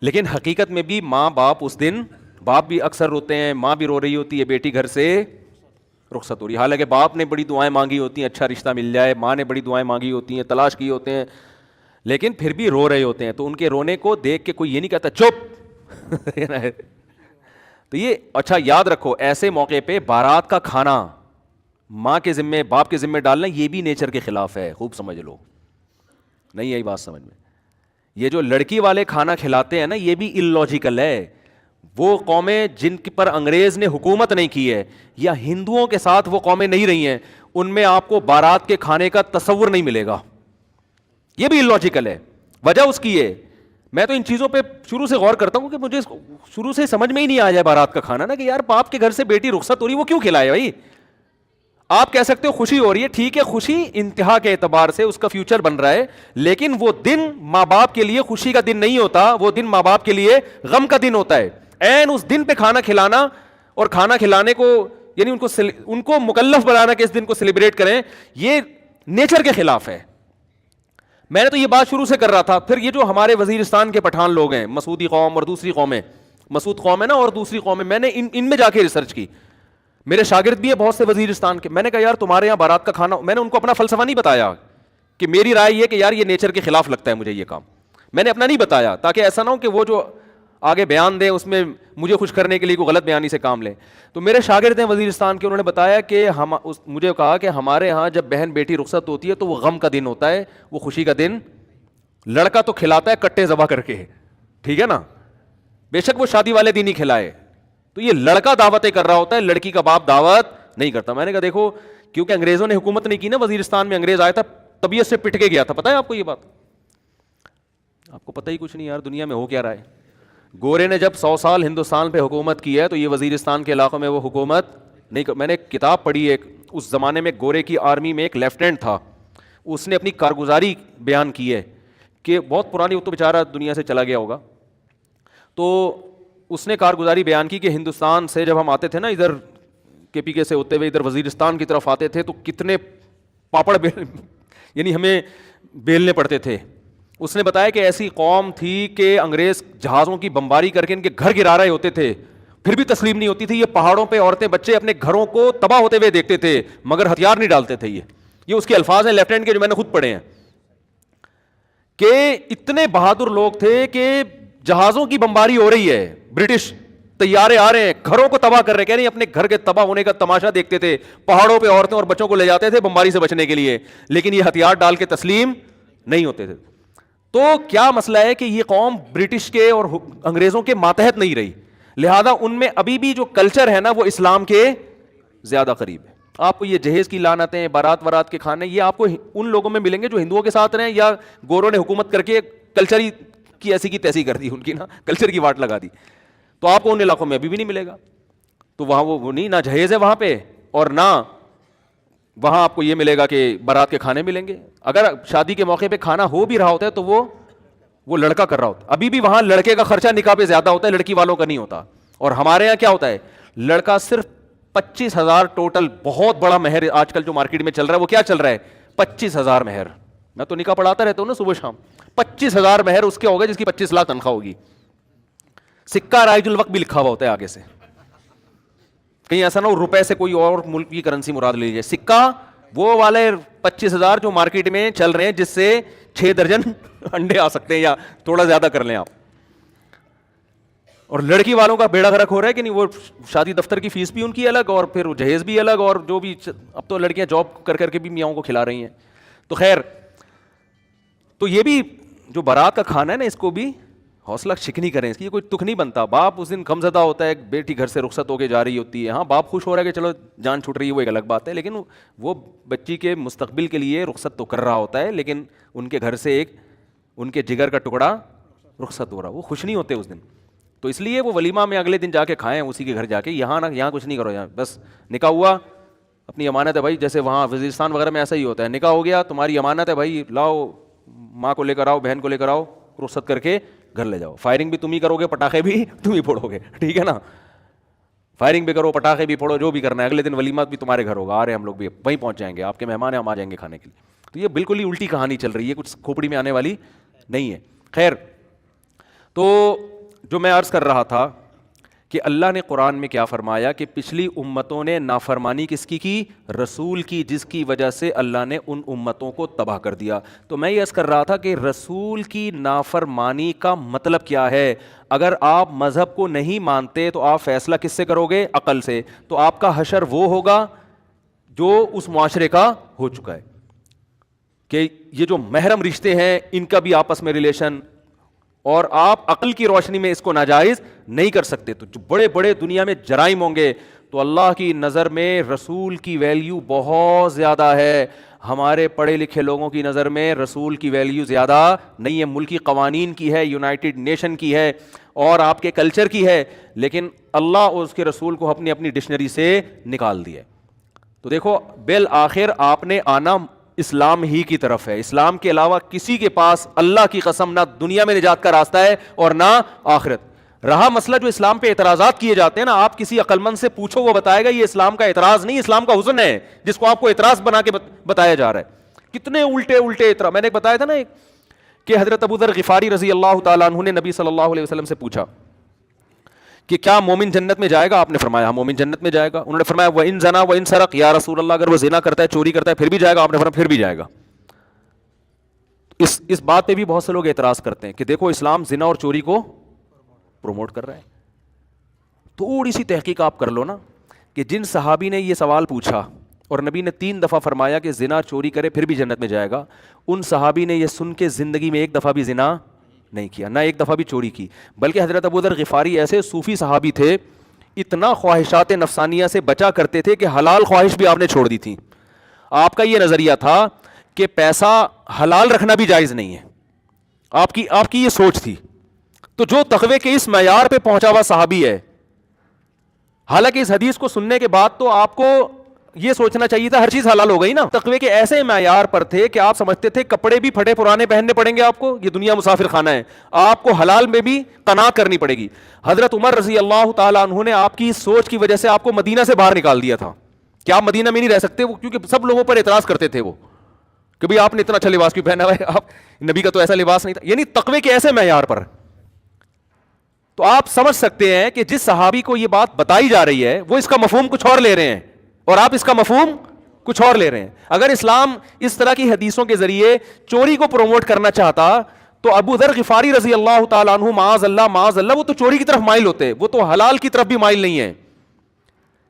لیکن حقیقت میں بھی ماں باپ اس دن, باپ بھی اکثر روتے ہیں, ماں بھی رو رہی ہوتی ہے, بیٹی گھر سے رخصت ہو رہی ہے. حالانکہ باپ نے بڑی دعائیں مانگی ہوتی ہیں اچھا رشتہ مل جائے, ماں نے بڑی دعائیں مانگی ہوتی ہیں, تلاش کی ہوتے ہیں, لیکن پھر بھی رو رہے ہوتے ہیں. تو ان کے رونے کو دیکھ کے کوئی یہ نہیں کہتا چپ. تو یہ اچھا یاد رکھو, ایسے موقع پہ بارات کا کھانا ماں کے ذمے, باپ کے ذمے ڈالنا, یہ بھی نیچر کے خلاف ہے. خوب سمجھ لو, نہیں آئی بات سمجھ میں. یہ جو لڑکی والے کھانا کھلاتے ہیں نا, یہ بھی اللاجیکل ہے. وہ قومیں جن پر انگریز نے حکومت نہیں کی ہے, یا ہندوؤں کے ساتھ وہ قومیں نہیں رہی ہیں, ان میں آپ کو بارات کے کھانے کا تصور نہیں ملے گا. یہ بھی اللاجیکل ہے. وجہ اس کی ہے, میں تو ان چیزوں پہ شروع سے غور کرتا ہوں کہ مجھے شروع سے سمجھ میں ہی نہیں آ جائے بارات کا کھانا نا, کہ یار باپ کے گھر سے بیٹی رخصت ہو رہی, وہ کیوں کھلائے بھائی. آپ کہہ سکتے ہو خوشی ہو رہی ہے, ٹھیک ہے, خوشی انتہا کے اعتبار سے اس کا فیوچر بن رہا ہے, لیکن وہ دن ماں باپ کے لیے خوشی کا دن نہیں ہوتا, وہ دن ماں باپ کے لیے غم کا دن ہوتا ہے. این اس دن پہ کھانا کھلانا, اور کھانا کھلانے کو یعنی ان کو مکلف بنانا کہ اس دن کو سیلیبریٹ کریں, یہ نیچر کے خلاف ہے. میں نے تو یہ بات شروع سے کر رہا تھا. پھر یہ جو ہمارے وزیرستان کے پٹھان لوگ ہیں, مسعودی قوم اور دوسری قومیں, مسعود قوم ہے نا اور دوسری قومیں, میں نے ان میں جا کے ریسرچ کی. میرے شاگرد بھی ہیں بہت سے وزیرستان کے. میں نے کہا یار تمہارے یہاں بارات کا کھانا, میں نے ان کو اپنا فلسفہ نہیں بتایا کہ میری رائے یہ کہ یار یہ نیچر کے خلاف لگتا ہے مجھے یہ کام, میں نے اپنا نہیں بتایا تاکہ ایسا نہ ہو کہ وہ جو آگے بیان دیں اس میں مجھے خوش کرنے کے لیے کوئی غلط بیانی سے کام لیں. تو میرے شاگرد ہیں وزیرستان کے, انہوں نے بتایا کہ مجھے کہا کہ ہمارے ہاں جب بہن بیٹی رخصت ہوتی ہے تو وہ غم کا دن ہوتا ہے, وہ خوشی کا دن. لڑکا تو کھلاتا ہے کٹے ذبح کر کے, ٹھیک ہے نا, بے شک وہ شادی والے دن ہی کھلائے, تو یہ لڑکا دعوتیں کر رہا ہوتا ہے, لڑکی کا باپ دعوت نہیں کرتا. میں نے کہا دیکھو, کیونکہ انگریزوں نے حکومت نہیں کی نا وزیرستان میں, انگریز آیا تھا طبیعت سے پٹ کے گیا تھا. پتہ ہے آپ کو یہ بات؟ آپ کو پتہ ہی کچھ نہیں یار, دنیا میں ہو کیا رہا ہے. گورے نے جب 100 سال ہندوستان پہ حکومت کی ہے تو یہ وزیرستان کے علاقوں میں وہ حکومت نہیں. میں نے ایک کتاب پڑھی, ایک اس زمانے میں گورے کی آرمی میں ایک لیفٹیننٹ تھا, اس نے اپنی کارگزاری بیان کی ہے کہ بہت پرانی, وہ تو بیچارہ دنیا سے چلا گیا ہوگا. تو اس نے کارگزاری بیان کی کہ ہندوستان سے جب ہم آتے تھے نا ادھر کے پی کے سے ہوتے ہوئے ادھر وزیرستان کی طرف آتے تھے تو کتنے پاپڑ یعنی ہمیں بیلنے پڑتے تھے. اس نے بتایا کہ ایسی قوم تھی کہ انگریز جہازوں کی بمباری کر کے ان کے گھر گرا رہے ہوتے تھے, پھر بھی تسلیم نہیں ہوتی تھی. یہ پہاڑوں پہ عورتیں بچے اپنے گھروں کو تباہ ہوتے ہوئے دیکھتے تھے مگر ہتھیار نہیں ڈالتے تھے. یہ اس کے الفاظ ہیں لیفٹیننٹ کے, جو میں نے خود پڑھے ہیں, کہ اتنے بہادر لوگ تھے کہ جہازوں کی بمباری ہو رہی ہے, برٹش طیارے آ رہے ہیں, گھروں کو تباہ کر رہے, کہہ رہے ہیں اپنے گھر کے تباہ ہونے کا تماشا دیکھتے تھے, پہاڑوں پہ عورتیں اور بچوں کو لے جاتے تھے بمباری سے بچنے کے لیے, لیکن یہ ہتھیار ڈال کے تسلیم نہیں ہوتے تھے. تو کیا مسئلہ ہے کہ یہ قوم برٹش کے اور انگریزوں کے ماتحت نہیں رہی, لہذا ان میں ابھی بھی جو کلچر ہے نا وہ اسلام کے زیادہ قریب ہے. آپ کو یہ جہیز کی لعنتیں, بارات وارات کے کھانے, یہ آپ کو ان لوگوں میں ملیں گے جو ہندوؤں کے ساتھ رہیں یا گوروں نے حکومت کر کے کلچر کی ایسی کی تیسی کر دی, ان کی نا کلچر کی واٹ لگا دی. تو آپ کو ان علاقوں میں ابھی بھی نہیں ملے گا. تو وہاں وہ نہیں, نہ جہیز ہے وہاں پہ, اور نہ وہاں آپ کو یہ ملے گا کہ بارات کے کھانے ملیں گے. اگر شادی کے موقع پہ کھانا ہو بھی رہا ہوتا ہے تو وہ لڑکا کر رہا ہوتا ہے. ابھی بھی وہاں لڑکے کا خرچہ نکاح پہ زیادہ ہوتا ہے, لڑکی والوں کا نہیں ہوتا. اور ہمارے یہاں کیا ہوتا ہے, لڑکا صرف 25,000 ٹوٹل بہت بڑا مہر آج کل جو مارکیٹ میں چل رہا ہے وہ کیا چل رہا ہے؟ 25,000 مہر. میں تو نکاح پڑھاتا رہتا ہوں نا صبح شام. 25,000 مہر اس کے ہوگا جس کی 25 لاکھ تنخواہ ہوگی. سکہ رائج الوقت بھی لکھا ہوا ہوتا ہے آگے سے, کہیں ایسا نہ ہو روپے سے کوئی اور ملک کی کرنسی مراد لے لیجیے. سکہ وہ والے 25,000 جو مارکیٹ میں چل رہے ہیں جس سے 6 درجن انڈے آ سکتے ہیں یا تھوڑا زیادہ کر لیں آپ. اور لڑکی والوں کا بیڑا غرق ہو رہا ہے کہ نہیں, وہ شادی دفتر کی فیس بھی ان کی الگ اور پھر جہیز بھی الگ, اور جو بھی اب تو لڑکیاں جاب کر کر کے بھی میاؤں کو کھلا رہی ہیں. تو خیر, تو یہ بھی جو بارات کا کھانا ہے نا, اس کو بھی حوصلہ شکنی کریں, اس کی کوئی تک نہیں بنتا. باپ اس دن غمزدہ ہوتا ہے, بیٹی گھر سے رخصت ہو کے جا رہی ہوتی ہے, ہاں باپ خوش ہو رہا ہے کہ چلو جان چھوٹ رہی ہے, وہ ایک الگ بات ہے, لیکن وہ بچی کے مستقبل کے لیے رخصت تو کر رہا ہوتا ہے, لیکن ان کے گھر سے ایک ان کے جگر کا ٹکڑا رخصت ہو رہا, وہ خوش نہیں ہوتے اس دن. تو اس لیے وہ ولیمہ میں اگلے دن جا کے کھائیں اسی کے گھر جا کے, یہاں نہ یہاں کچھ نہیں کرو, یہاں بس نکاح ہوا اپنی امانت ہے بھائی, جیسے وہاں وزیرستان وغیرہ میں ایسا ہی ہوتا ہے, نکاح ہو گیا تمہاری امانت ہے بھائی, لاؤ ماں کو لے کر آؤ, بہن کو لے کر آؤ, رخصت کر کے گھر لے جاؤ. فائرنگ بھی تم ہی کرو گے, پٹاخے بھی تم ہی پھوڑو گے, ٹھیک ہے نا, فائرنگ بھی کرو, پٹاخے بھی پھوڑو, جو بھی کرنا ہے. اگلے دن ولیمہ بھی تمہارے گھر ہوگا, آ رہے ہم لوگ بھی وہیں پہنچ جائیں گے, آپ کے مہمان ہیں ہم آ جائیں گے کھانے کے لیے. تو یہ بالکل ہی الٹی کہانی چل رہی ہے, کچھ کھوپڑی میں آنے والی نہیں ہے. خیر, تو جو میں عرض کر رہا تھا کہ اللہ نے قرآن میں کیا فرمایا کہ پچھلی امتوں نے نافرمانی کس کی رسول کی, جس کی وجہ سے اللہ نے ان امتوں کو تباہ کر دیا. تو میں یہ عرض کر رہا تھا کہ رسول کی نافرمانی کا مطلب کیا ہے. اگر آپ مذہب کو نہیں مانتے تو آپ فیصلہ کس سے کرو گے؟ عقل سے. تو آپ کا حشر وہ ہوگا جو اس معاشرے کا ہو چکا ہے کہ یہ جو محرم رشتے ہیں ان کا بھی آپس میں ریلیشن, اور آپ عقل کی روشنی میں اس کو ناجائز نہیں کر سکتے. تو جو بڑے بڑے دنیا میں جرائم ہوں گے, تو اللہ کی نظر میں رسول کی ویلیو بہت زیادہ ہے. ہمارے پڑھے لکھے لوگوں کی نظر میں رسول کی ویلیو زیادہ نہیں ہے. ملکی قوانین کی ہے, یونائٹڈ نیشن کی ہے, اور آپ کے کلچر کی ہے, لیکن اللہ اور اس کے رسول کو اپنی اپنی ڈکشنری سے نکال دیا. تو دیکھو بالآخر آپ نے آنا اسلام ہی کی طرف ہے. اسلام کے علاوہ کسی کے پاس اللہ کی قسم نہ دنیا میں نجات کا راستہ ہے اور نہ آخرت. رہا مسئلہ جو اسلام پہ اعتراضات کیے جاتے ہیں نا, آپ کسی عقل مند سے پوچھو, وہ بتائے گا یہ اسلام کا اعتراض نہیں, اسلام کا حسن ہے جس کو آپ کو اعتراض بنا کے بتایا جا رہا ہے. کتنے الٹے الٹے اعتراض. میں نے بتایا تھا نا کہ حضرت ابو ذر غفاری رضی اللہ تعالیٰ عنہ نے نبی صلی اللہ علیہ وسلم سے پوچھا کہ کیا مومن جنت میں جائے گا؟ آپ نے فرمایا ہاں مومن جنت میں جائے گا. انہوں نے فرمایا وَإِن زَنَا وَإِن سَرَقَ, یا رسول اللہ اگر وہ زنا کرتا ہے, چوری کرتا ہے, پھر بھی جائے گا؟ آپ نے فرمایا پھر بھی جائے گا. اس بات پہ بھی بہت سے لوگ اعتراض کرتے ہیں کہ دیکھو اسلام زنا اور چوری کو پروموٹ کر رہا ہے. تھوڑی سی تحقیق آپ کر لو نا کہ جن صحابی نے یہ سوال پوچھا اور نبی نے 3 دفعہ فرمایا کہ زنا چوری کرے پھر بھی جنت میں جائے گا, ان صحابی نے یہ سن کے زندگی میں ایک دفعہ بھی زنا نہیں کیا, نہ ایک دفعہ بھی چوری کی. بلکہ حضرت ابو ذر غفاری ایسے صوفی صحابی تھے, اتنا خواہشات نفسانیہ سے بچا کرتے تھے کہ حلال خواہش بھی آپ نے چھوڑ دی تھی. آپ کا یہ نظریہ تھا کہ پیسہ حلال رکھنا بھی جائز نہیں ہے, آپ کی یہ سوچ تھی. تو جو تقوی کے اس معیار پہ پہنچا ہوا صحابی ہے, حالانکہ اس حدیث کو سننے کے بعد تو آپ کو یہ سوچنا چاہیے تھا ہر چیز حلال ہو گئی نا. تقوی کے ایسے معیار پر تھے کہ آپ سمجھتے تھے کپڑے بھی پھٹے پرانے پہننے پڑیں گے آپ کو, یہ دنیا مسافر خانہ ہے, آپ کو حلال میں بھی قناعت کرنی پڑے گی. حضرت عمر رضی اللہ تعالیٰ عنہ نے آپ کی سوچ کی وجہ سے آپ کو مدینہ سے باہر نکال دیا تھا کہ آپ مدینہ میں نہیں رہ سکتے, کیونکہ سب لوگوں پر اعتراض کرتے تھے وہ کہ بھئی آپ نے اتنا اچھا لباس کیوں پہنا ہوا ہے, آپ نبی کا تو ایسا لباس نہیں تھا. یعنی تقوی کے ایسے معیار پر. تو آپ سمجھ سکتے ہیں کہ جس صحابی کو یہ بات بتائی جا رہی ہے وہ اس کا مفہوم کچھ اور لے رہے ہیں اور آپ اس کا مفہوم کچھ اور لے رہے ہیں. اگر اسلام اس طرح کی حدیثوں کے ذریعے چوری کو پروموٹ کرنا چاہتا تو ابو ذر غفاری رضی اللہ تعالیٰ عنہ معاذ اللہ وہ تو چوری کی طرف مائل ہوتے, وہ تو حلال کی طرف بھی مائل نہیں ہے.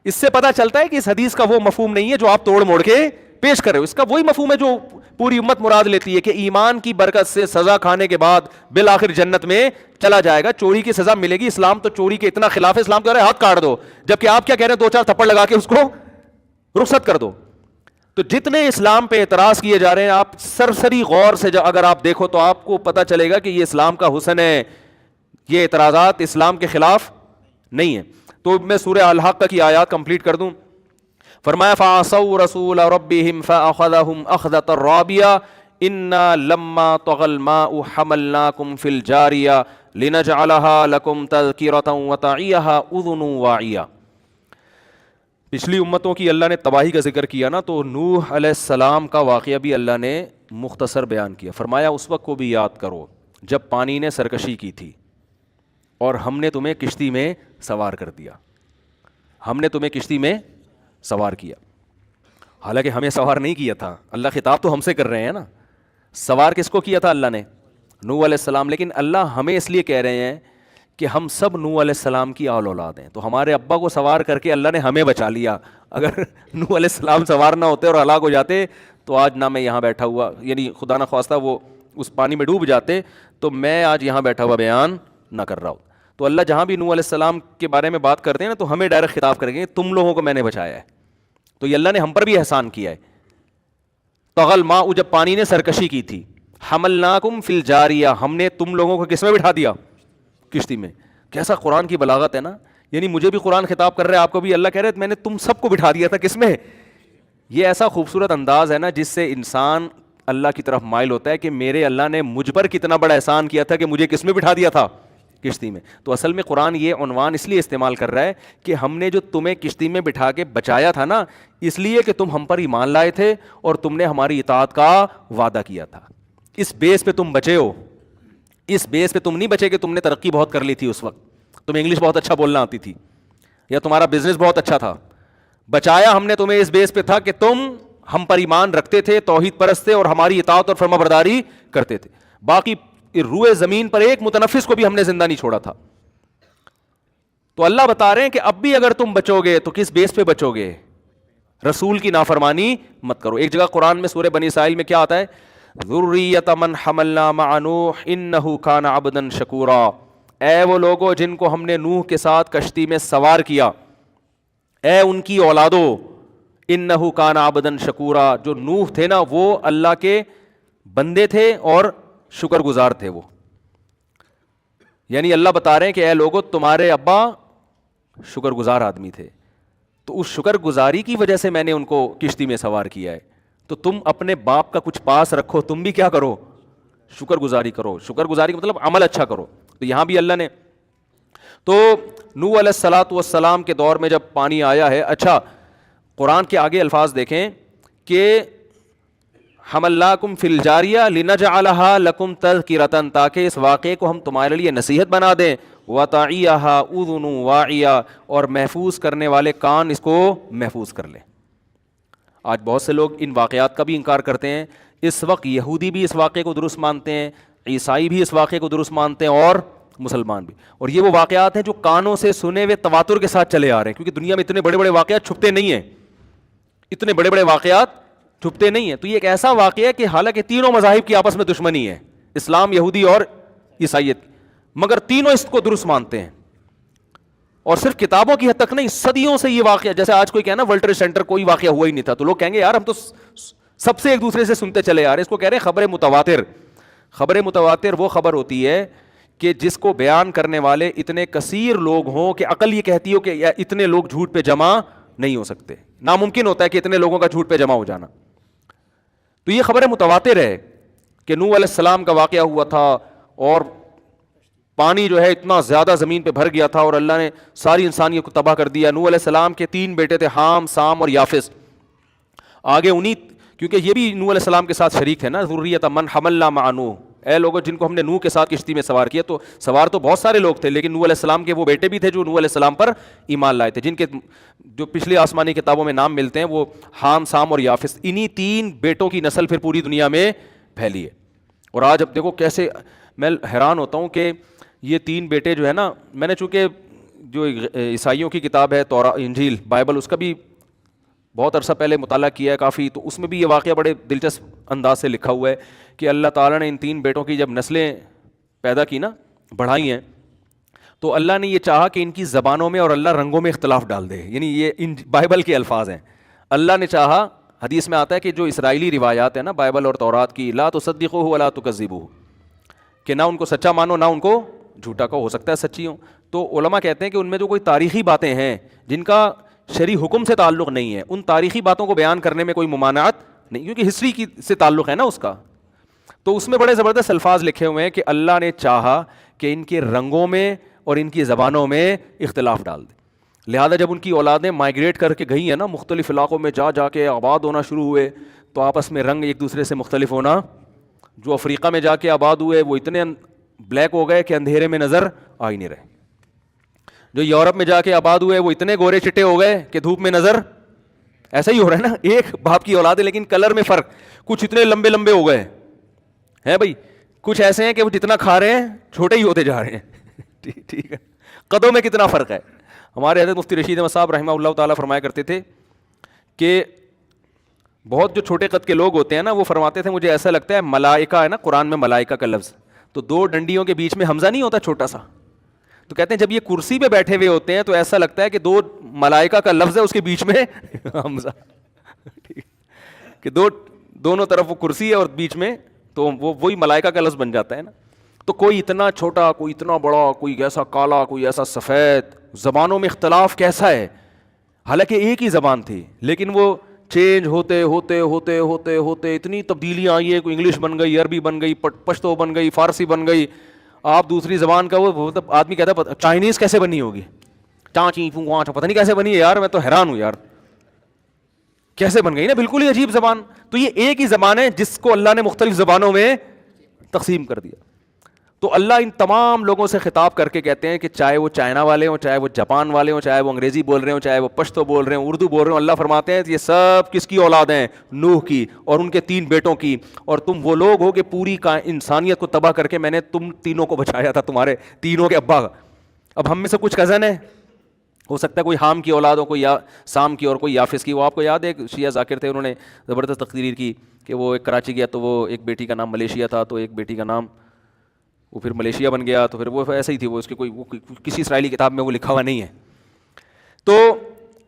اس سے پتہ چلتا ہے کہ اس حدیث کا وہ مفہوم نہیں ہے جو آپ توڑ موڑ کے پیش کر رہے ہو. اس کا وہی مفہوم ہے جو پوری امت مراد لیتی ہے کہ ایمان کی برکت سے سزا کھانے کے بعد بالآخر جنت میں چلا جائے گا, چوری کی سزا ملے گی. اسلام تو چوری کے اتنا خلاف ہے, اسلام کہہ رہا ہے ہاتھ کاٹ دو, جبکہ آپ کیا کہہ رہے ہیں 2-4 تھپڑ لگا کے اس کو رخصت کر دو. تو جتنے اسلام پہ اعتراض کیے جا رہے ہیں, آپ سرسری غور سے اگر آپ دیکھو تو آپ کو پتہ چلے گا کہ یہ اسلام کا حسن ہے, یہ اعتراضات اسلام کے خلاف نہیں ہے. تو میں سورہ الحق کی آیات کمپلیٹ کر دوں. فرمایا فَعَصَوْا رَسُولَ رَبِّهِمْ فَأَخَذَهُمْ أَخْذَةً رَّابِيَةً إِنَّا لَمَّا طَغَى الْمَاءُ حَمَلْنَاكُمْ فِي الْجَارِيَةِ لِنَجْعَلَهَا لَكُمْ تَذْكِرَةً وَتَعِيَهَا أُذُنٌ وَاعِيَةٌ. پچھلی امتوں کی اللہ نے تباہی کا ذکر کیا نا، تو نوح علیہ السلام کا واقعہ بھی اللہ نے مختصر بیان کیا. فرمایا اس وقت کو بھی یاد کرو جب پانی نے سرکشی کی تھی اور ہم نے تمہیں کشتی میں سوار کر دیا. ہم نے تمہیں کشتی میں سوار کیا، حالانکہ ہمیں سوار نہیں کیا تھا. اللہ خطاب تو ہم سے کر رہے ہیں نا. سوار کس کو کیا تھا؟ اللہ نے، نوح علیہ السلام. لیکن اللہ ہمیں اس لیے کہہ رہے ہیں کہ ہم سب نوح علیہ السلام کی آل اولاد ہیں. تو ہمارے ابا کو سوار کر کے اللہ نے ہمیں بچا لیا. اگر نوح علیہ السلام سوار نہ ہوتے اور ہلاک ہو جاتے تو آج نہ میں یہاں بیٹھا ہوا، یعنی خدا نہ خواستہ وہ اس پانی میں ڈوب جاتے تو میں آج یہاں بیٹھا ہوا بیان نہ کر رہا ہوں. تو اللہ جہاں بھی نوح علیہ السلام کے بارے میں بات کرتے ہیں نا تو ہمیں ڈائریکٹ خطاب کریں گے تم لوگوں کو میں نے بچایا ہے. تو یہ اللہ نے ہم پر بھی احسان کیا ہے. طغى الماء، جب پانی نے سرکشی کی تھی. حملناکم فی الجاریہ، ہم نے تم لوگوں کو کس میں بٹھا دیا؟ کشتی میں. کیسا قرآن کی بلاغت ہے نا. یعنی مجھے بھی قرآن خطاب کر رہے ہیں، آپ کو بھی اللہ کہہ رہے میں نے تم سب کو بٹھا دیا تھا. کس میں؟ یہ ایسا خوبصورت انداز ہے نا جس سے انسان اللہ کی طرف مائل ہوتا ہے کہ میرے اللہ نے مجھ پر کتنا بڑا احسان کیا تھا کہ مجھے کس میں بٹھا دیا تھا؟ کشتی میں. تو اصل میں قرآن یہ عنوان اس لیے استعمال کر رہا ہے کہ ہم نے جو تمہیں کشتی میں بٹھا کے بچایا تھا نا، اس لیے کہ تم ہم پر ایمان لائے تھے اور تم نے ہماری اطاعت کا وعدہ کیا تھا. اس بیس پہ تم بچے ہو. اس بیس پہ تم نہیں بچے کہ تم نے ترقی بہت کر لی تھی اس وقت، تمہیں انگلش بہت اچھا بولنا آتی تھی یا تمہارا بزنس بہت اچھا تھا. بچایا ہم نے تمہیں اس بیس پہ تھا کہ تم ہم پر ایمان رکھتے تھے، توحید پرست تھے اور ہماری اطاعت اور فرما برداری کرتے تھے. باقی روئے زمین پر ایک متنفس کو بھی ہم نے زندہ نہیں چھوڑا تھا. تو اللہ بتا رہے ہیں کہ اب بھی اگر تم بچو گے تو کس بیس پہ بچو گے؟ رسول کی نافرمانی مت کرو. ایک جگہ قرآن میں سورہ بنی اسرائیل میں کیا آتا ہے؟ ذریۃ من حملنا مع نوح انہ کان عبدا شکورا. اے وہ لوگوں جن کو ہم نے نوح کے ساتھ کشتی میں سوار کیا، اے ان کی اولادو، انہ کان عبدا شکورا. جو نوح تھے نا وہ اللہ کے بندے تھے اور شکر گزار تھے وہ. یعنی اللہ بتا رہے ہیں کہ اے لوگو تمہارے ابا شکر گزار آدمی تھے، تو اس شکر گزاری کی وجہ سے میں نے ان کو کشتی میں سوار کیا ہے. تو تم اپنے باپ کا کچھ پاس رکھو، تم بھی کیا کرو؟ شکر گزاری کرو. شکر گزاری کا مطلب عمل اچھا کرو. تو یہاں بھی اللہ نے تو نوح علیہ الصلاۃ والسلام کے دور میں جب پانی آیا ہے. اچھا قرآن کے آگے الفاظ دیکھیں کہ حملناکم فی الجاریہ لنجعلہا لکم تذکرۃ، تاکہ اس واقعے کو ہم تمہارے لیے نصیحت بنا دیں. وتعیہا اذن واعیہ، اور محفوظ کرنے والے کان اس کو محفوظ کر لیں. آج بہت سے لوگ ان واقعات کا بھی انکار کرتے ہیں. اس وقت یہودی بھی اس واقعے کو درست مانتے ہیں، عیسائی بھی اس واقعے کو درست مانتے ہیں اور مسلمان بھی. اور یہ وہ واقعات ہیں جو کانوں سے سنے ہوئے تواتر کے ساتھ چلے آ رہے ہیں، کیونکہ دنیا میں اتنے بڑے بڑے واقعات چھپتے نہیں ہیں. اتنے بڑے بڑے واقعات چھپتے نہیں ہیں. تو یہ ایک ایسا واقعہ ہے کہ حالانکہ تینوں مذاہب کی آپس میں دشمنی ہے، اسلام، یہودی اور عیسائیت، مگر تینوں اس کو درست مانتے ہیں. اور صرف کتابوں کی حد تک نہیں، صدیوں سے یہ واقعہ، جیسے آج کوئی کہنا ورلڈ ٹریڈ سینٹر کوئی واقعہ ہوا ہی نہیں تھا، تو لوگ کہیں گے یار ہم تو سب سے ایک دوسرے سے سنتے چلے آ رہے ہیں. اس کو کہہ رہے ہیں خبر متواتر. خبر متواتر وہ خبر ہوتی ہے کہ جس کو بیان کرنے والے اتنے کثیر لوگ ہوں کہ عقل یہ کہتی ہو کہ اتنے لوگ جھوٹ پہ جمع نہیں ہو سکتے. ناممکن ہوتا ہے کہ اتنے لوگوں کا جھوٹ پہ جمع ہو جانا. تو یہ خبر متواتر ہے کہ نوح علیہ السلام کا واقعہ ہوا تھا اور پانی جو ہے اتنا زیادہ زمین پہ بھر گیا تھا اور اللہ نے ساری انسانیت کو تباہ کر دیا. نوح علیہ السلام کے 3 بیٹے تھے، حام، سام اور یافس. آگے انہی، کیونکہ یہ بھی نوح علیہ السلام کے ساتھ شریک تھے نا، ذریۃ من حملنا مع نوح. اے لوگوں جن کو ہم نے نوح کے ساتھ کشتی میں سوار کیا. تو سوار تو بہت سارے لوگ تھے، لیکن نوح علیہ السلام کے وہ بیٹے بھی تھے جو نوح علیہ السلام پر ایمان لائے تھے، جن کے جو پچھلی آسمانی کتابوں میں نام ملتے ہیں وہ حام، سام اور یافس. انہی 3 بیٹوں کی نسل پھر پوری دنیا میں پھیلی ہے. اور آج اب دیکھو کیسے، میں حیران ہوتا ہوں کہ یہ 3 بیٹے جو ہے نا، میں نے چونکہ جو عیسائیوں کی کتاب ہے انجیل بائبل، اس کا بھی بہت عرصہ پہلے مطالعہ کیا ہے کافی، تو اس میں بھی یہ واقعہ بڑے دلچسپ انداز سے لکھا ہوا ہے کہ اللہ تعالیٰ نے ان 3 بیٹوں کی جب نسلیں پیدا کی نا، بڑھائی ہیں، تو اللہ نے یہ چاہا کہ ان کی زبانوں میں اور اللہ رنگوں میں اختلاف ڈال دے. یعنی یہ ان بائبل کے الفاظ ہیں. اللہ نے چاہا، حدیث میں آتا ہے کہ جو اسرائیلی روایات ہیں نا بائبل اور تورات کی، لا تصدقوہ ولا تکذبوہ، کہ نہ ان کو سچا مانو نہ ان کو جھوٹا کہو، ہو سکتا ہے سچی ہوں. تو علماء کہتے ہیں کہ ان میں جو کوئی تاریخی باتیں ہیں جن کا شرعی حکم سے تعلق نہیں ہے، ان تاریخی باتوں کو بیان کرنے میں کوئی ممانعت نہیں، کیونکہ ہسٹری کی سے تعلق ہے نا اس کا. تو اس میں بڑے زبردست الفاظ لکھے ہوئے ہیں کہ اللہ نے چاہا کہ ان کے رنگوں میں اور ان کی زبانوں میں اختلاف ڈال دے. لہٰذا جب ان کی اولادیں مائیگریٹ کر کے گئی ہیں نا مختلف علاقوں میں، جا کے آباد ہونا شروع ہوئے، تو آپس میں رنگ ایک دوسرے سے مختلف ہونا. جو افریقہ میں جا کے آباد ہوئے وہ اتنے بلیک ہو گئے کہ اندھیرے میں نظر آ ہی نہیں رہے. جو یورپ میں جا کے آباد ہوئے وہ اتنے گورے چٹے ہو گئے کہ دھوپ میں نظر. ایسا ہی ہو رہا ہے نا، ایک باپ کی اولاد ہے لیکن کلر میں فرق. کچھ اتنے لمبے لمبے ہو گئے ہیں بھائی، کچھ ایسے ہیں کہ وہ جتنا کھا رہے ہیں چھوٹے ہی ہوتے جا رہے ہیں. ٹھیک ہے، قدوں میں کتنا فرق ہے. ہمارے حضرت مفتی رشید احمد صاحب رحمہ اللہ تعالیٰ فرمایا کرتے تھے کہ بہت جو چھوٹے قد کے لوگ ہوتے ہیں نا، وہ فرماتے تھے مجھے ایسا لگتا ہے ملائکہ ہے نا، قرآن میں ملائکہ کا لفظ تو 2 ڈنڈیوں کے بیچ میں حمزہ نہیں ہوتا چھوٹا سا، تو کہتے ہیں جب یہ کرسی پہ بیٹھے ہوئے ہوتے ہیں تو ایسا لگتا ہے کہ 2 ملائکہ کا لفظ ہے، اس کے بیچ میں حمزہ. کہ دونوں طرف وہ کرسی ہے اور بیچ میں تو وہی ملائکہ کا لفظ بن جاتا ہے نا. تو کوئی اتنا چھوٹا، کوئی اتنا بڑا، کوئی ایسا کالا، کوئی ایسا سفید. زبانوں میں اختلاف کیسا ہے، حالانکہ ایک ہی زبان تھی لیکن وہ چینج ہوتے ہوتے ہوتے ہوتے ہوتے اتنی تبدیلیاں آئی ہیں. کوئی انگلش بن گئی، عربی بن گئی، پشتو بن گئی، فارسی بن گئی. آپ دوسری زبان کا وہ آدمی کہتا ہے چائنیز کیسے بنی ہوگی، پتہ نہیں کیسے بنی ہے یار، میں تو حیران ہوں یار کیسے بن گئی نا، بالکل ہی عجیب زبان. تو یہ ایک ہی زبان ہے جس کو اللہ نے مختلف زبانوں میں تقسیم کر دیا. تو اللہ ان تمام لوگوں سے خطاب کر کے کہتے ہیں کہ چاہے وہ چائنا والے ہوں، چاہے وہ جاپان والے ہوں، چاہے وہ انگریزی بول رہے ہوں، چاہے وہ پشتو بول رہے ہوں، اردو بول رہے ہوں، اللہ فرماتے ہیں یہ سب کس کی اولاد ہیں؟ نوح کی اور ان کے 3 بیٹوں کی. اور تم وہ لوگ ہو کہ پوری انسانیت کو تباہ کر کے میں نے تم تینوں کو بچایا تھا، تمہارے تینوں کے ابا. اب ہم میں سے کچھ کزن ہیں، ہو سکتا ہے کوئی حام کی اولاد ہو، کوئی سام کی اور کوئی یافس کی. وہ آپ کو یاد ہے شیعہ ذاکر تھے، انہوں نے زبردست تقریر کی کہ وہ ایک کراچی گیا تو وہ ایک بیٹی کا نام ملیشیا تھا، تو ایک بیٹی کا نام وہ پھر ملیشیا بن گیا، تو پھر وہ ایسا ہی تھی، وہ اس کے کوئی کسی اسرائیلی کتاب میں وہ لکھا ہوا نہیں ہے. تو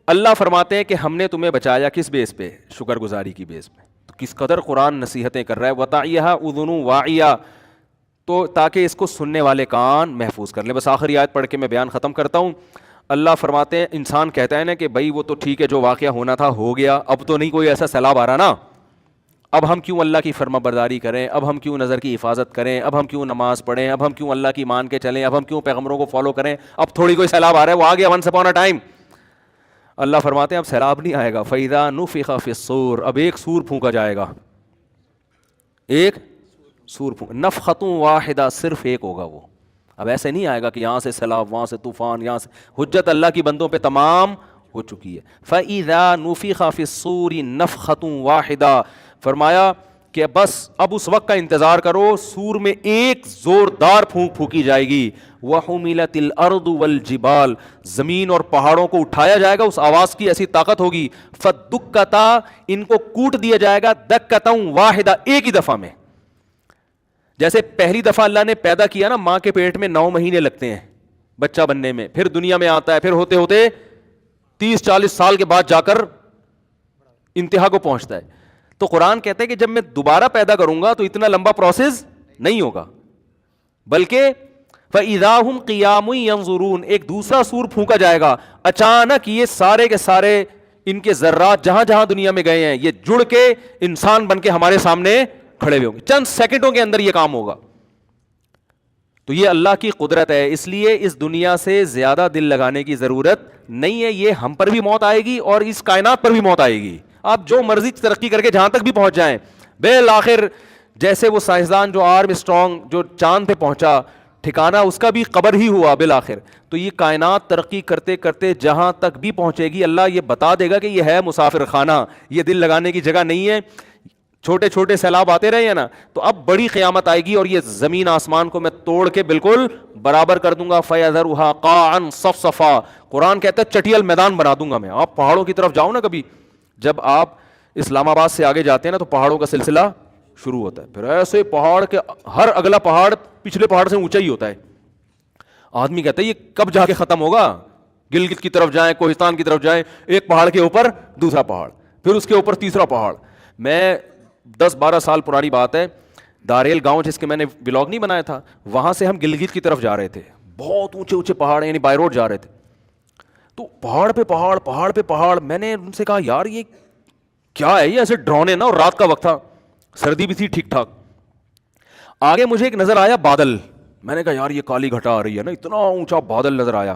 اللہ فرماتے ہیں کہ ہم نے تمہیں بچایا کس بیس پہ؟ شکر گزاری کی بیس پہ. تو کس قدر قرآن نصیحتیں کر رہا ہے. وَتَعِيَهَا أُذُنٌ وَاعِيَةٌ، تو تاکہ اس کو سننے والے کان محفوظ کر لیں. بس آخری آیت پڑھ کے میں بیان ختم کرتا ہوں. اللہ فرماتے ہیں انسان کہتا ہے نا کہ بھائی وہ تو ٹھیک ہے، جو واقعہ ہونا تھا ہو گیا، اب تو نہیں کوئی ایسا سیلاب آ رہا نا، اب ہم کیوں اللہ کی فرما برداری کریں، اب ہم کیوں نظر کی حفاظت کریں، اب ہم کیوں نماز پڑھیں، اب ہم کیوں اللہ کی مان کے چلیں، اب ہم کیوں پیغمبروں کو فالو کریں، اب تھوڑی کوئی سیلاب آ رہا ہے، وہ آ گیا ونس اپون اے ٹائم. اللہ فرماتے ہیں اب سیلاب نہیں آئے گا. فَإِذَا نُفِخَ فِي الصُّورِ، اب ایک سور پھونکا جائے گا، ایک سور پھونکا، نفخۃ واحدہ، صرف ایک ہوگا وہ. اب ایسے نہیں آئے گا کہ یہاں سے سیلاب، وہاں سے طوفان، یہاں سے. حجت اللہ کی بندوں پہ تمام ہو چکی ہے. فَإِذَا نُفِخَ فِي الصُّورِ نَفْخَةٌ وَاحِدَةٌ، فرمایا کہ بس اب اس وقت کا انتظار کرو، سور میں ایک زوردار پھونک پھونکی جائے گی. وَحُمِلَتِ الْأَرْضُ وَالْجِبَالُ، زمین اور پہاڑوں کو اٹھایا جائے گا، اس آواز کی ایسی طاقت ہوگی. فَدُّكَّتَا، ان کو کوٹ دیا جائے گا، دَكَّةً وَاحِدَةً، ایک ہی دفعہ میں. جیسے پہلی دفعہ اللہ نے پیدا کیا نا، ماں کے پیٹ میں 9 مہینے لگتے ہیں بچہ بننے میں، پھر دنیا میں آتا ہے، پھر ہوتے ہوتے 30-40 سال کے بعد جا کر انتہا کو پہنچتا ہے. تو قرآن کہتا ہے کہ جب میں دوبارہ پیدا کروں گا تو اتنا لمبا پروسیس نہیں ہوگا، بلکہ فَإِذَا هُمْ قِيَامٌ يَنظُرُونَ، ایک دوسرا سور پھونکا جائے گا. اچانک یہ سارے کے سارے ان کے ذرات جہاں جہاں دنیا میں گئے ہیں یہ جڑ کے انسان بن کے ہمارے سامنے کھڑے ہوئے ہوں گے. چند سیکنڈوں کے اندر یہ کام ہوگا. تو یہ اللہ کی قدرت ہے، اس لیے اس دنیا سے زیادہ دل لگانے کی ضرورت نہیں ہے. یہ ہم پر بھی موت آئے گی اور اس کائنات پر بھی موت آئے گی. آپ جو مرضی ترقی کر کے جہاں تک بھی پہنچ جائیں، بالآخر جیسے وہ سائنسدان جو آرم اسٹرانگ جو چاند پہ پہنچا، ٹھکانہ اس کا بھی قبر ہی ہوا بالآخر. تو یہ کائنات ترقی کرتے کرتے جہاں تک بھی پہنچے گی، اللہ یہ بتا دے گا کہ یہ ہے مسافر خانہ، یہ دل لگانے کی جگہ نہیں ہے. چھوٹے چھوٹے سیلاب آتے رہے ہیں نا، تو اب بڑی قیامت آئے گی اور یہ زمین آسمان کو میں توڑ کے بالکل برابر کر دوں گا. فَيَذَرُهَا قَاعًا صَفْصَفًا، قرآن کہتا ہے چٹیل میدان بنا دوں گا میں. آپ پہاڑوں کی طرف جاؤ نا کبھی، جب آپ اسلام آباد سے آگے جاتے ہیں نا تو پہاڑوں کا سلسلہ شروع ہوتا ہے، پھر ایسے پہاڑ کے ہر اگلا پہاڑ پچھلے پہاڑ سے اونچا ہی ہوتا ہے. آدمی کہتا ہے یہ کب جا کے ختم ہوگا. گلگت کی طرف جائیں، کوہستان کی طرف جائیں، ایک پہاڑ کے اوپر دوسرا پہاڑ، پھر اس کے اوپر تیسرا پہاڑ. میں 10-12 سال پرانی بات ہے، داریل گاؤں جس کے میں نے ولاگ نہیں بنایا تھا، وہاں سے ہم گلگت کی طرف جا رہے تھے. بہت اونچے اونچے پہاڑ، یعنی بائی روڈ جا رہے تھے. تو پہاڑ پہ پہاڑ، پہاڑ پہ پہاڑ. میں نے ان سے کہا یار یہ کیا ہے، یہ ایسے ڈرونے نا، اور رات کا وقت تھا، سردی بھی تھی ٹھیک ٹھاک. آگے مجھے ایک نظر آیا بادل. میں نے کہا یار یہ کالی گھٹا آ رہی ہے نا، اتنا اونچا بادل نظر آیا.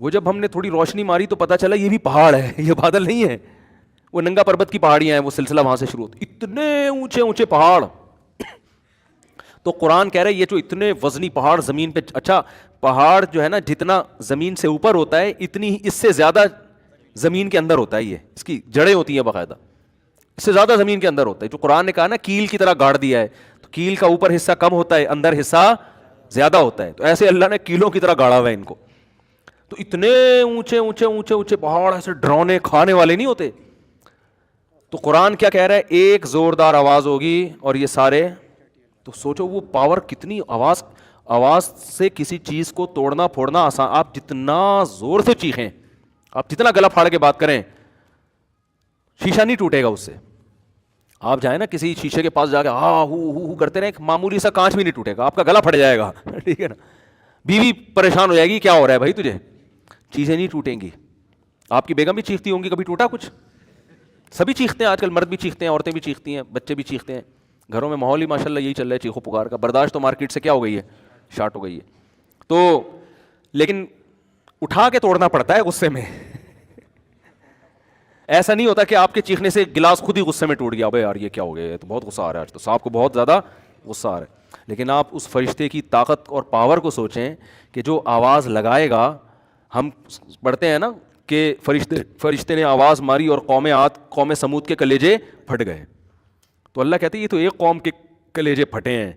وہ جب ہم نے تھوڑی روشنی ماری تو پتہ چلا یہ بھی پہاڑ ہے, یہ بادل نہیں ہے, وہ ننگا پربت کی پہاڑیاں ہیں, وہ سلسلہ وہاں سے شروع ہوتا, اتنے اونچے اونچے پہاڑ. تو قرآن کہہ رہا ہے یہ جو اتنے وزنی پہاڑ زمین پہ, اچھا پہاڑ جو ہے نا جتنا زمین سے اوپر ہوتا ہے اتنی اس سے زیادہ زمین کے اندر ہوتا ہے, یہ اس کی جڑیں ہوتی ہیں باقاعدہ, اس سے زیادہ زمین کے اندر ہوتا ہے. جو قرآن نے کہا نا کیل کی طرح گاڑ دیا ہے, تو کیل کا اوپر حصہ کم ہوتا ہے, اندر حصہ زیادہ ہوتا ہے, تو ایسے اللہ نے کیلوں کی طرح گاڑا ہوا ہے ان کو. تو اتنے اونچے اونچے اونچے اونچے پہاڑ ایسے ڈرونے کھانے والے نہیں ہوتے. تو قرآن کیا کہہ رہا ہے, ایک زوردار آواز ہوگی اور یہ سارے, تو سوچو وہ پاور کتنی, آواز سے کسی چیز کو توڑنا پھوڑنا آسان, آپ جتنا زور سے چیخیں, آپ جتنا گلا پھاڑ کے بات کریں, شیشہ نہیں ٹوٹے گا اس سے. آپ جائیں نا کسی شیشے کے پاس جا کے ہاں ہو کرتے رہے, معمولی سا کانچ بھی نہیں ٹوٹے گا, آپ کا گلا پھٹ جائے گا, ٹھیک ہے نا. بیوی پریشان ہو جائے گی, کیا ہو رہا ہے بھائی تجھے, چیزیں نہیں ٹوٹیں گی. آپ کی بیگم بھی چیختی ہوں گی, کبھی ٹوٹا کچھ؟ سبھی چیختے ہیں آج کل, مرد بھی چیختے ہیں, عورتیں بھی چیختی ہیں, بچے بھی چیختے ہیں, گھروں میں ماحول ہی ماشاءاللہ یہی چل رہا ہے چیخو پکار کا. برداشت تو مارکیٹ سے کیا ہو گئی ہے, شارٹ ہو گئی ہے. تو لیکن اٹھا کے توڑنا پڑتا ہے غصے میں. ایسا نہیں ہوتا کہ آپ کے چیخنے سے گلاس خود ہی غصے میں ٹوٹ گیا, ابے یار یہ کیا ہو گیا, تو بہت غصہ آ رہا ہے آج, تو صاحب کو بہت زیادہ غصہ آ رہا ہے. لیکن آپ اس فرشتے کی طاقت اور پاور کو سوچیں کہ جو آواز لگائے گا. ہم پڑھتے ہیں نا کہ فرشتے نے آواز ماری اور قوم عاد قوم سمود کے کلیجے پھٹ گئے. تو اللہ کہتے ہیں یہ تو ایک قوم کے کلیجے پھٹے ہیں.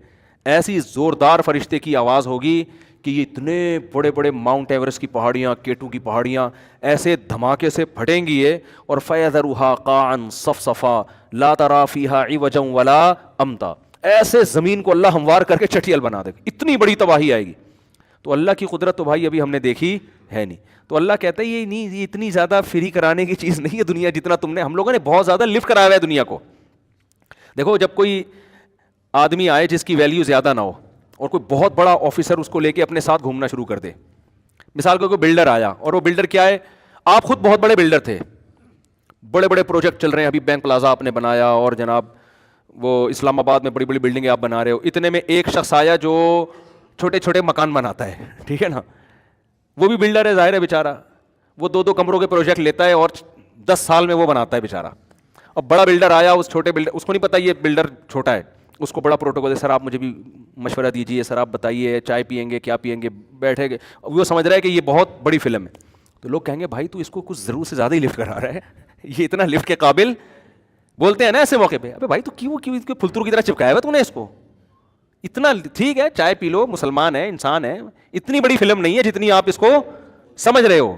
ایسی زوردار فرشتے کی آواز ہوگی کہ یہ اتنے بڑے بڑے ماؤنٹ ایورسٹ کی پہاڑیاں, کیٹو کی پہاڑیاں ایسے دھماکے سے پھٹیں گی یہ, اور فَيَذَرُهَا قَاعًا صَفْصَفًا لَا تَرَىٰ فِيهَا عِوَجًا وَلَا أَمْتًا. ایسے زمین کو اللہ ہموار کر کے چٹیل بنا دے گا, اتنی بڑی تباہی آئے گی. تو اللہ کی قدرت تو بھائی ابھی ہم نے دیکھی ہے نہیں. تو اللہ کہتا ہے یہ نہیں, یہ اتنی زیادہ فری کرانے کی چیز نہیں ہے دنیا, جتنا تم نے, ہم لوگوں نے بہت زیادہ لفٹ کرایا ہوا ہے دنیا کو. دیکھو جب کوئی آدمی آئے جس کی ویلیو زیادہ نہ ہو, اور کوئی بہت بڑا آفیسر اس کو لے کے اپنے ساتھ گھومنا شروع کر دے, مثال کو کوئی بلڈر آیا, اور وہ بلڈر کیا ہے, آپ خود بہت بڑے بلڈر تھے, بڑے بڑے پروجیکٹ چل رہے ہیں, ابھی بینک پلازا آپ نے بنایا, اور جناب وہ اسلام آباد میں بڑی بڑی بلڈنگیں آپ بنا رہے ہو. اتنے میں ایک شخص آیا جو چھوٹے چھوٹے مکان بناتا ہے, ٹھیک ہے نا, وہ بھی بلڈر ہے ظاہر ہے بیچارہ, وہ 2 کمروں کے پروجیکٹ لیتا ہے اور 10 سال میں وہ بناتا ہے بیچارہ. اب بڑا بلڈر آیا, اس چھوٹے بلڈر, اس کو نہیں پتا یہ بلڈر چھوٹا ہے, اس کو بڑا پروٹوکول ہے, سر آپ مجھے بھی مشورہ دیجیے, سر آپ بتائیے چائے پیئیں گے کیا پیئیں گے, بیٹھے گے. وہ سمجھ رہا ہے کہ یہ بہت بڑی فلم ہے. تو لوگ کہیں گے بھائی تو اس کو کچھ ضرور سے زیادہ ہی لفٹ کرا رہا ہے, یہ اتنا لفٹ کے قابل, بولتے ہیں نا ایسے موقع پہ, ابے بھائی تو کیوں پھلترو کی طرح چپکایا ہوا تو نے اس کو, اتنا ٹھیک ہے چائے پی لو, مسلمان ہے, انسان ہے, اتنی بڑی فلم نہیں ہے جتنی آپ اس کو سمجھ رہے ہو.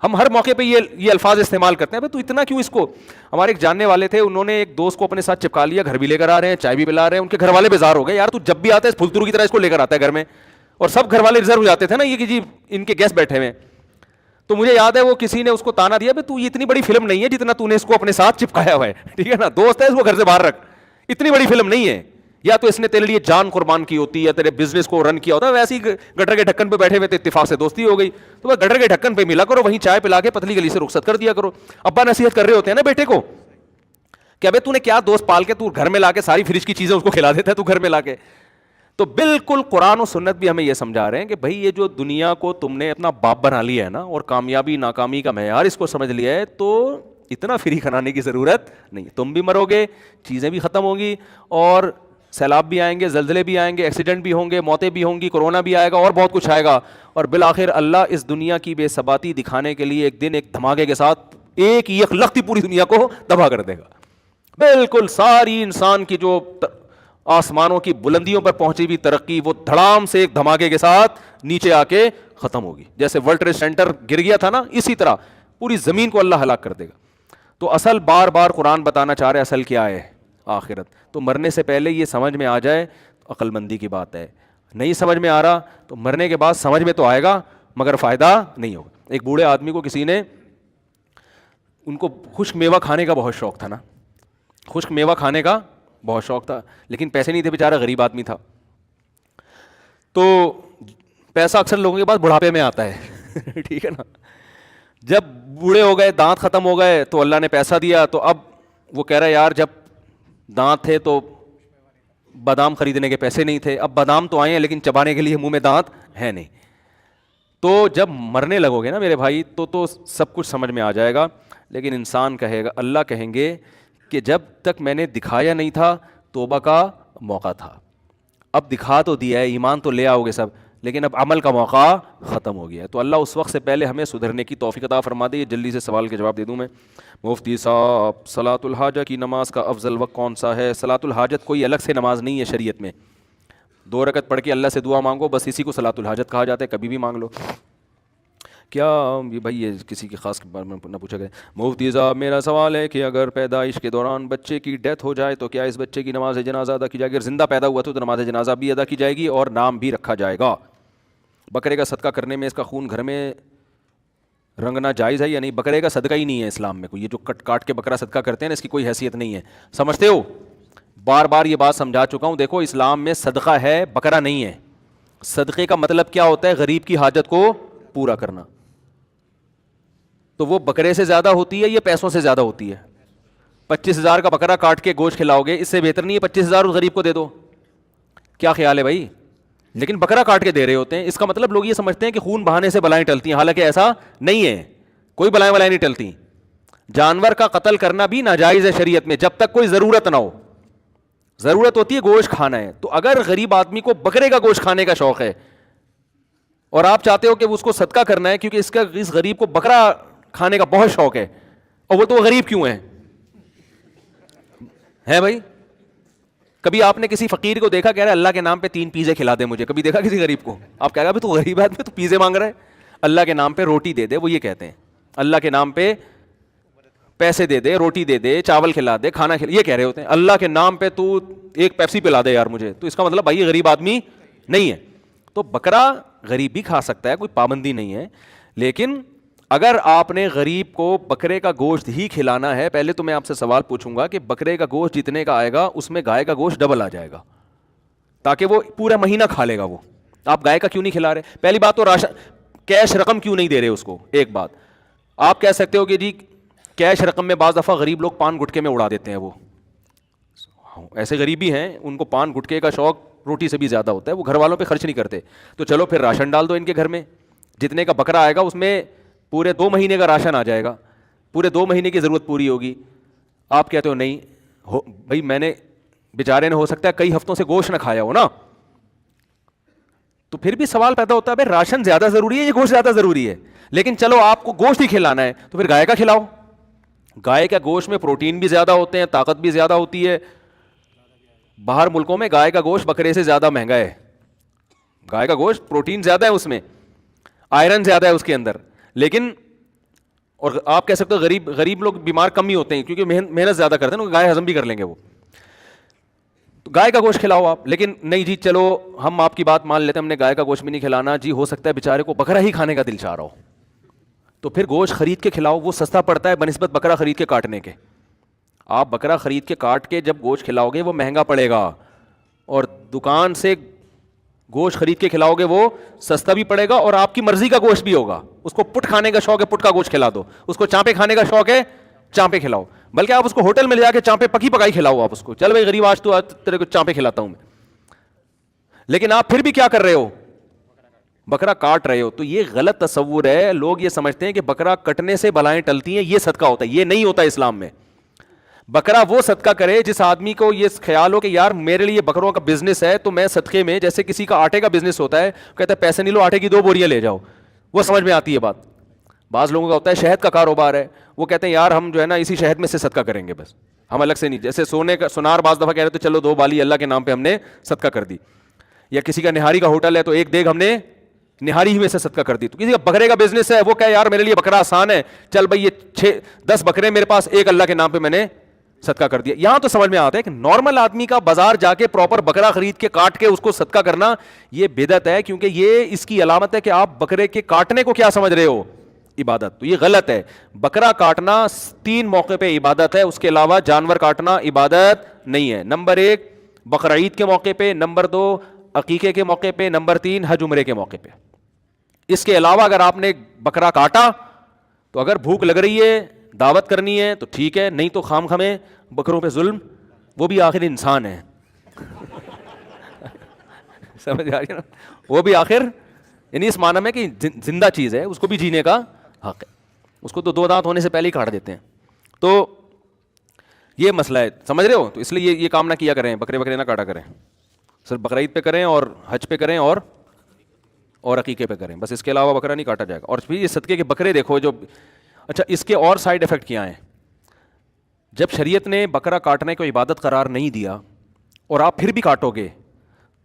ہم ہر موقع پہ یہ الفاظ استعمال کرتے ہیں, تو اتنا کیوں اس کو. ہمارے ایک جاننے والے تھے, انہوں نے ایک دوست کو اپنے ساتھ چپکا لیا, گھر بھی لے کر آ رہے ہیں, چائے بھی پلا رہے ہیں, ان کے گھر والے بیزار ہو گئے, یار تو جب بھی آتا ہے پھلترو کی طرح اس کو لے کر آتا ہے گھر میں, اور سب گھر والے ریزرو ہو جاتے تھے نا یہ کہ جی ان کے گیسٹ بیٹھے ہوئے. تو مجھے یاد ہے وہ کسی نے اس کو تانا دیا, تو یہ اتنی بڑی فلم نہیں ہے جتنا تو نے اس کو اپنے ساتھ چپکایا ہوا ہے, ٹھیک ہے نا, دوست ہے اس کو گھر سے باہر رکھ, اتنی بڑی فلم نہیں ہے. یا تو اس نے تیرے لیے جان قربان کی ہوتی ہے, تیرے بزنس کو رن کیا ہوتا ہے, ویسے ہی گٹر کے ڈھکن پہ بیٹھے ہوئے تھے, اتفاق سے دوستی ہو گئی, تو وہ گٹر کے ڈھکن پہ ملا کرو, وہیں چائے پلا کے پتلی گلی سے رخصت کر دیا کرو. ابا نصیحت کر رہے ہوتے ہیں نا بیٹے کو کہ ابے تو نے کیا دوست پال کے تو گھر میں لا کے ساری فریج کی چیزیں اس کو کھلا دیتا ہے تو گھر میں لا کے. تو بالکل قرآن و سنت بھی ہمیں یہ سمجھا رہے ہیں کہ بھائی یہ جو دنیا کو تم نے اپنا باپ بنا لیا ہے نا, اور کامیابی ناکامی کا معیار اس کو سمجھ لیا ہے, تو اتنا فری کھلانے کی ضرورت نہیں. تم بھی مرو گے, چیزیں بھی ختم ہوں گی, اور سیلاب بھی آئیں گے, زلزلے بھی آئیں گے, ایکسیڈنٹ بھی ہوں گے, موتیں بھی ہوں گی, کرونا بھی آئے گا, اور بہت کچھ آئے گا, اور بالآخر اللہ اس دنیا کی بے ثباتی دکھانے کے لیے ایک دن ایک دھماکے کے ساتھ ایک یکلختی پوری دنیا کو تباہ کر دے گا. بالکل ساری انسان کی جو آسمانوں کی بلندیوں پر پہنچی ہوئی ترقی, وہ دھڑام سے ایک دھماکے کے ساتھ نیچے آ کے ختم ہوگی. جیسے ورلڈ ٹریڈ سینٹر گر گیا تھا نا, اسی طرح پوری زمین کو اللہ ہلاک کر دے گا. تو اصل بار بار قرآن بتانا چاہ رہے اصل کیا ہے, آخرت. تو مرنے سے پہلے یہ سمجھ میں آ جائے عقل مندی کی بات ہے. نہیں سمجھ میں آ رہا تو مرنے کے بعد سمجھ میں تو آئے گا مگر فائدہ نہیں ہوگا. ایک بوڑھے آدمی کو کسی نے, ان کو خشک میوہ کھانے کا بہت شوق تھا نا, خشک میوہ کھانے کا بہت شوق تھا, لیکن پیسے نہیں تھے, بیچارہ غریب آدمی تھا. تو پیسہ اکثر لوگوں کے پاس بڑھاپے میں آتا ہے, ٹھیک ہے نا. جب بوڑھے ہو گئے, دانت ختم ہو گئے, تو اللہ نے پیسہ دیا, تو اب وہ کہہ رہا ہے یار جب دانت تھے تو بادام خریدنے کے پیسے نہیں تھے, اب بادام تو آئے ہیں لیکن چبانے کے لیے منہ میں دانت ہے نہیں. تو جب مرنے لگو گے نا میرے بھائی تو سب کچھ سمجھ میں آ جائے گا. لیکن انسان کہے گا, اللہ کہیں گے کہ جب تک میں نے دکھایا نہیں تھا توبہ کا موقع تھا, اب دکھا تو دیا ہے, ایمان تو لے آؤ گے سب, لیکن اب عمل کا موقع ختم ہو گیا ہے. تو اللہ اس وقت سے پہلے ہمیں سدھرنے کی توفیق عطا فرما دے. جلدی سے سوال کے جواب دے دوں میں. مفتی صاحب, صلاۃ الحاجہ کی نماز کا افضل وقت کون سا ہے؟ صلاۃ الحاجت کوئی الگ سے نماز نہیں ہے شریعت میں, 2 رکعت پڑھ کے اللہ سے دعا مانگو, بس اسی کو صلاۃ الحاجت کہا جاتا ہے, کبھی بھی مانگ لو. کیا یہ بھائی یہ کسی کی خاص بارے میں نہ پوچھا گیا. مفتی صاحب میرا سوال ہے کہ اگر پیدائش کے دوران بچے کی ڈیتھ ہو جائے تو کیا اس بچے کی نماز جنازہ ادا کی جائے گی؟ اگر زندہ پیدا ہوا تو نماز جنازہ بھی ادا کی جائے گی اور نام بھی رکھا جائے گا. بکرے کا صدقہ کرنے میں اس کا خون گھر میں رنگنا جائز ہے یا نہیں؟ بکرے کا صدقہ ہی نہیں ہے اسلام میں کوئی, یہ جو کاٹ کے بکرا صدقہ کرتے ہیں نا, اس کی کوئی حیثیت نہیں ہے, سمجھتے ہو؟ بار بار یہ بات سمجھا چکا ہوں. دیکھو اسلام میں صدقہ ہے, بکرا نہیں ہے. صدقے کا مطلب کیا ہوتا ہے؟ غریب کی حاجت کو پورا کرنا. تو وہ بکرے سے زیادہ ہوتی ہے یا پیسوں سے زیادہ ہوتی ہے؟ 25,000 کا بکرا کاٹ کے گوشت کھلاؤ گے, اس سے بہتر نہیں ہے 25,000 اس غریب کو دے دو؟ کیا خیال ہے بھائی؟ لیکن بکرا کاٹ کے دے رہے ہوتے ہیں. اس کا مطلب لوگ یہ سمجھتے ہیں کہ خون بہانے سے بلائیں ٹلتی ہیں, حالانکہ ایسا نہیں ہے, کوئی بلائیں نہیں ٹلتی. جانور کا قتل کرنا بھی ناجائز ہے شریعت میں, جب تک کوئی ضرورت نہ ہو. ضرورت ہوتی ہے گوشت کھانا ہے, تو اگر غریب آدمی کو بکرے کا گوشت کھانے کا شوق ہے اور آپ چاہتے ہو کہ اس کو صدقہ کرنا ہے کیونکہ اس غریب کو بکرا کھانے کا بہت شوق ہے, اور وہ تو غریب کیوں ہے بھائی؟ کبھی آپ نے کسی فقیر کو دیکھا کہہ رہا ہے اللہ کے نام پہ 3 پیزے کھلا دے مجھے؟ کبھی دیکھا کسی غریب کو؟ آپ کہہ رہا تو غریب ہے تو پیزے مانگ رہا ہے. اللہ کے نام پہ روٹی دے دے, وہ یہ کہتے ہیں اللہ کے نام پہ پیسے دے دے, روٹی دے دے, چاول کھلا دے, کھانا کھلا, یہ کہہ رہے ہوتے ہیں. اللہ کے نام پہ تو ایک پیپسی پلا دے یار مجھے, تو اس کا مطلب بھائی یہ غریب آدمی نہیں ہے. تو بکرا غریب بھی کھا سکتا ہے, کوئی پابندی نہیں ہے. لیکن اگر آپ نے غریب کو بکرے کا گوشت ہی کھلانا ہے, پہلے تو میں آپ سے سوال پوچھوں گا کہ بکرے کا گوشت جتنے کا آئے گا اس میں گائے کا گوشت ڈبل آ جائے گا, تاکہ وہ پورا مہینہ کھا لے گا. وہ آپ گائے کا کیوں نہیں کھلا رہے؟ پہلی بات تو کیش رقم کیوں نہیں دے رہے اس کو؟ ایک بات آپ کہہ سکتے ہو کہ جی کیش رقم میں بعض دفعہ غریب لوگ پان گٹکے میں اڑا دیتے ہیں. وہ ایسے غریب بھی ہیں ان کو پان گٹکے کا شوق روٹی سے بھی زیادہ ہوتا ہے, وہ گھر والوں پہ خرچ نہیں کرتے. تو چلو پھر راشن ڈال دو ان کے گھر میں, جتنے کا بکرا آئے گا اس میں پورے 2 مہینے کا راشن آ جائے گا, پورے 2 مہینے کی ضرورت پوری ہوگی. آپ کہتے ہو نہیں بھائی میں نے بیچارے نے ہو سکتا ہے کئی ہفتوں سے گوشت نہ کھایا ہو نا, تو پھر بھی سوال پیدا ہوتا ہے بھائی راشن زیادہ ضروری ہے یا گوشت زیادہ ضروری ہے؟ لیکن چلو آپ کو گوشت ہی کھلانا ہے تو پھر گائے کا کھلاؤ. گائے کا گوشت میں پروٹین بھی زیادہ ہوتے ہیں, طاقت بھی زیادہ ہوتی ہے. باہر ملکوں میں گائے کا گوشت بکرے سے زیادہ مہنگا ہے. گائے کا گوشت پروٹین زیادہ ہے, اس میں آئرن زیادہ ہے اس کے اندر. لیکن اور آپ کہہ سکتے ہو غریب لوگ بیمار کم ہی ہوتے ہیں کیونکہ محنت زیادہ کرتے ہیں نا, گائے ہضم بھی کر لیں گے وہ. تو گائے کا گوشت کھلاؤ آپ. لیکن نہیں جی چلو ہم آپ کی بات مان لیتے ہیں, ہم نے گائے کا گوشت بھی نہیں کھلانا جی, ہو سکتا ہے بیچارے کو بکرا ہی کھانے کا دل چاہ رہا ہو, تو پھر گوشت خرید کے کھلاؤ, وہ سستا پڑتا ہے بنسبت بکرا خرید کے کاٹنے کے. آپ بکرا خرید کے کاٹ کے جب گوشت کھلاؤ گے وہ مہنگا پڑے گا, اور دکان سے گوشت خرید کے کھلاؤ گے وہ سستا بھی پڑے گا اور آپ کی مرضی کا گوشت بھی ہوگا. اس کو پٹ کھانے کا شوق ہے پٹ کا گوشت کھلا دو, اس کو چانپے کھانے کا شوق ہے چانپے کھلاؤ, بلکہ آپ اس کو ہوٹل میں لے جا کے چانپے پکی پکائی کھلاؤ. آپ اس کو چل بھائی غریب آج تو تیرے کو چانپے کھلاتا ہوں میں, لیکن آپ پھر بھی کیا کر رہے ہو؟ بکرا کاٹ رہے ہو. تو یہ غلط تصور ہے, لوگ یہ سمجھتے ہیں کہ بکرا کٹنے سے بلائیں ٹلتی ہیں, یہ صدقہ ہوتا ہے. یہ نہیں ہوتا اسلام میں. بکرا وہ صدقہ کرے جس آدمی کو یہ خیال ہو کہ یار میرے لیے بکروں کا بزنس ہے, تو میں صدقے میں, جیسے کسی کا آٹے کا بزنس ہوتا ہے, کہتا ہے پیسے نہیں لو آٹے کی 2 بوریاں لے جاؤ, وہ سمجھ میں آتی ہے بات. بعض لوگوں کا ہوتا ہے شہد کا کاروبار ہے, وہ کہتے ہیں یار ہم جو ہے نا اسی شہد میں سے صدقہ کریں گے بس, ہم الگ سے نہیں. جیسے سونے کا سونار بعض دفعہ کہہ رہے تو چلو 2 بالی اللہ کے نام پہ ہم نے صدقہ کر دی, یا کسی کا نہاری کا ہوٹل ہے تو 1 دیگ ہم نے نہاری ہی میں سے صدقہ کر دی. تو کسی کا بکرے کا بزنس ہے, وہ کہے یار میرے لیے بکرا آسان ہے, چل بھائی یہ 10 بکرے میرے پاس, 1 اللہ کے نام پہ میں نے صدقہ کر دیا. یہاں تو سمجھ میں آتا ہے کہ نارمل آدمی کا بازار جا کے پراپر بکرا خرید کے کاٹ کے اس کو صدقہ کرنا یہ بدعت ہے, کیونکہ یہ اس کی علامت ہے کہ آپ بکرے کے کاٹنے کو کیا سمجھ رہے ہو؟ عبادت. تو یہ غلط ہے. بکرا کاٹنا 3 موقع پہ عبادت ہے, اس کے علاوہ جانور کاٹنا عبادت نہیں ہے. نمبر 1 بقرعید کے موقع پہ, نمبر 2 عقیقے کے موقع پہ, نمبر 3 حج عمرے کے موقع پہ. اس کے علاوہ اگر آپ نے بکرا کاٹا تو اگر بھوک لگ رہی ہے دعوت کرنی ہے تو ٹھیک ہے, نہیں تو خام خامے بکروں پہ ظلم, وہ بھی آخر انسان ہے. سمجھ آ رہی ہے نا, وہ بھی آخر یعنی اس معنی میں کہ زندہ چیز ہے، اس کو بھی جینے کا حق ہے، اس کو تو 2 دانت ہونے سے پہلے ہی کاٹ دیتے ہیں. تو یہ مسئلہ ہے، سمجھ رہے ہو؟ تو اس لیے یہ کام نہ کیا کریں، بکرے نہ کاٹا کریں، صرف بقرعید پہ کریں اور حج پہ کریں اور عقیقے پہ کریں، بس اس کے علاوہ بکرا نہیں کاٹا جائے گا. اور پھر یہ صدقے کے بکرے دیکھو جو، اچھا اس کے اور سائیڈ افیکٹ کیا ہیں؟ جب شریعت نے بکرا کاٹنے کو عبادت قرار نہیں دیا اور آپ پھر بھی کاٹو گے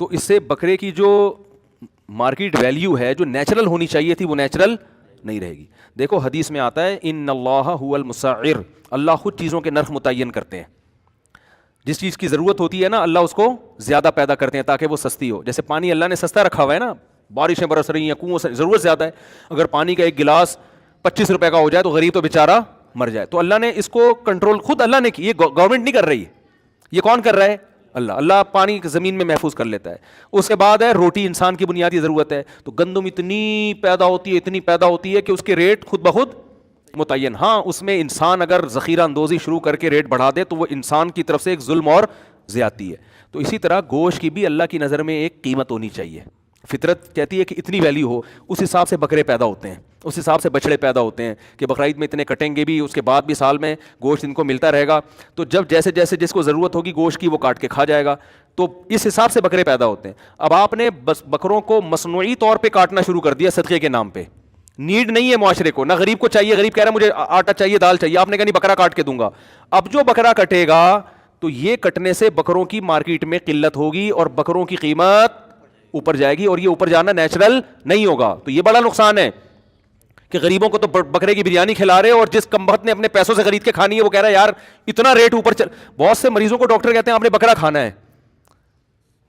تو اس سے بکرے کی جو مارکیٹ ویلیو ہے، جو نیچرل ہونی چاہیے تھی، وہ نیچرل نہیں رہے گی. دیکھو حدیث میں آتا ہے ان اللہ هو المسعر، اللہ خود چیزوں کے نرخ متعین کرتے ہیں. جس چیز کی ضرورت ہوتی ہے نا، اللہ اس کو زیادہ پیدا کرتے ہیں تاکہ وہ سستی ہو. جیسے پانی اللہ نے سستا رکھا ہوا ہے نا، بارشیں برس رہی ہیں، کنویں سے ضرورت زیادہ ہے، اگر پانی کا ایک گلاس 25 روپے کا ہو جائے تو غریب تو بیچارہ مر جائے. تو اللہ نے اس کو کنٹرول خود اللہ نے کی، یہ گورنمنٹ نہیں کر رہی. یہ کون کر رہا ہے؟ اللہ پانی زمین میں محفوظ کر لیتا ہے. اس کے بعد ہے روٹی، انسان کی بنیادی ضرورت ہے. تو گندم اتنی پیدا ہوتی ہے کہ اس کے ریٹ خود بخود متعین. ہاں اس میں انسان اگر ذخیرہ اندوزی شروع کر کے ریٹ بڑھا دے تو وہ انسان کی طرف سے ایک ظلم اور زیادتی ہے. تو اسی طرح گوشت کی بھی اللہ کی نظر میں ایک قیمت ہونی چاہیے. فطرت کہتی ہے کہ اتنی ویلیو ہو، اس حساب سے بکرے پیدا ہوتے ہیں، اس حساب سے بچڑے پیدا ہوتے ہیں کہ بقرعید میں اتنے کٹیں گے بھی، اس کے بعد بھی سال میں گوشت ان کو ملتا رہے گا. تو جب جیسے جیسے جس کو ضرورت ہوگی گوشت کی وہ کاٹ کے کھا جائے گا. تو اس حساب سے بکرے پیدا ہوتے ہیں. اب آپ نے بس بکروں کو مصنوعی طور پہ کاٹنا شروع کر دیا صدقے کے نام پہ. نیڈ نہیں ہے معاشرے کو، نہ غریب کو چاہیے، غریب کہہ رہا ہے مجھے آٹا چاہیے، دال چاہیے، آپ نے کہا نہیں بکرا کاٹ کے دوں گا. اب جو بکرا کٹے گا تو یہ کٹنے سے بکروں کی مارکیٹ میں قلت ہوگی اور بکروں کی قیمت اوپر جائے گی، اور یہ اوپر جانا نیچرل نہیں ہوگا. تو یہ بڑا نقصان ہے کہ غریبوں کو تو بکرے کی بریانی کھلا رہے اور جس کمبخت نے اپنے پیسوں سے خرید کے کھانی ہے وہ کہہ رہا ہے یار اتنا ریٹ اوپر چل. بہت سے مریضوں کو ڈاکٹر کہتے ہیں آپ نے بکرا کھانا ہے،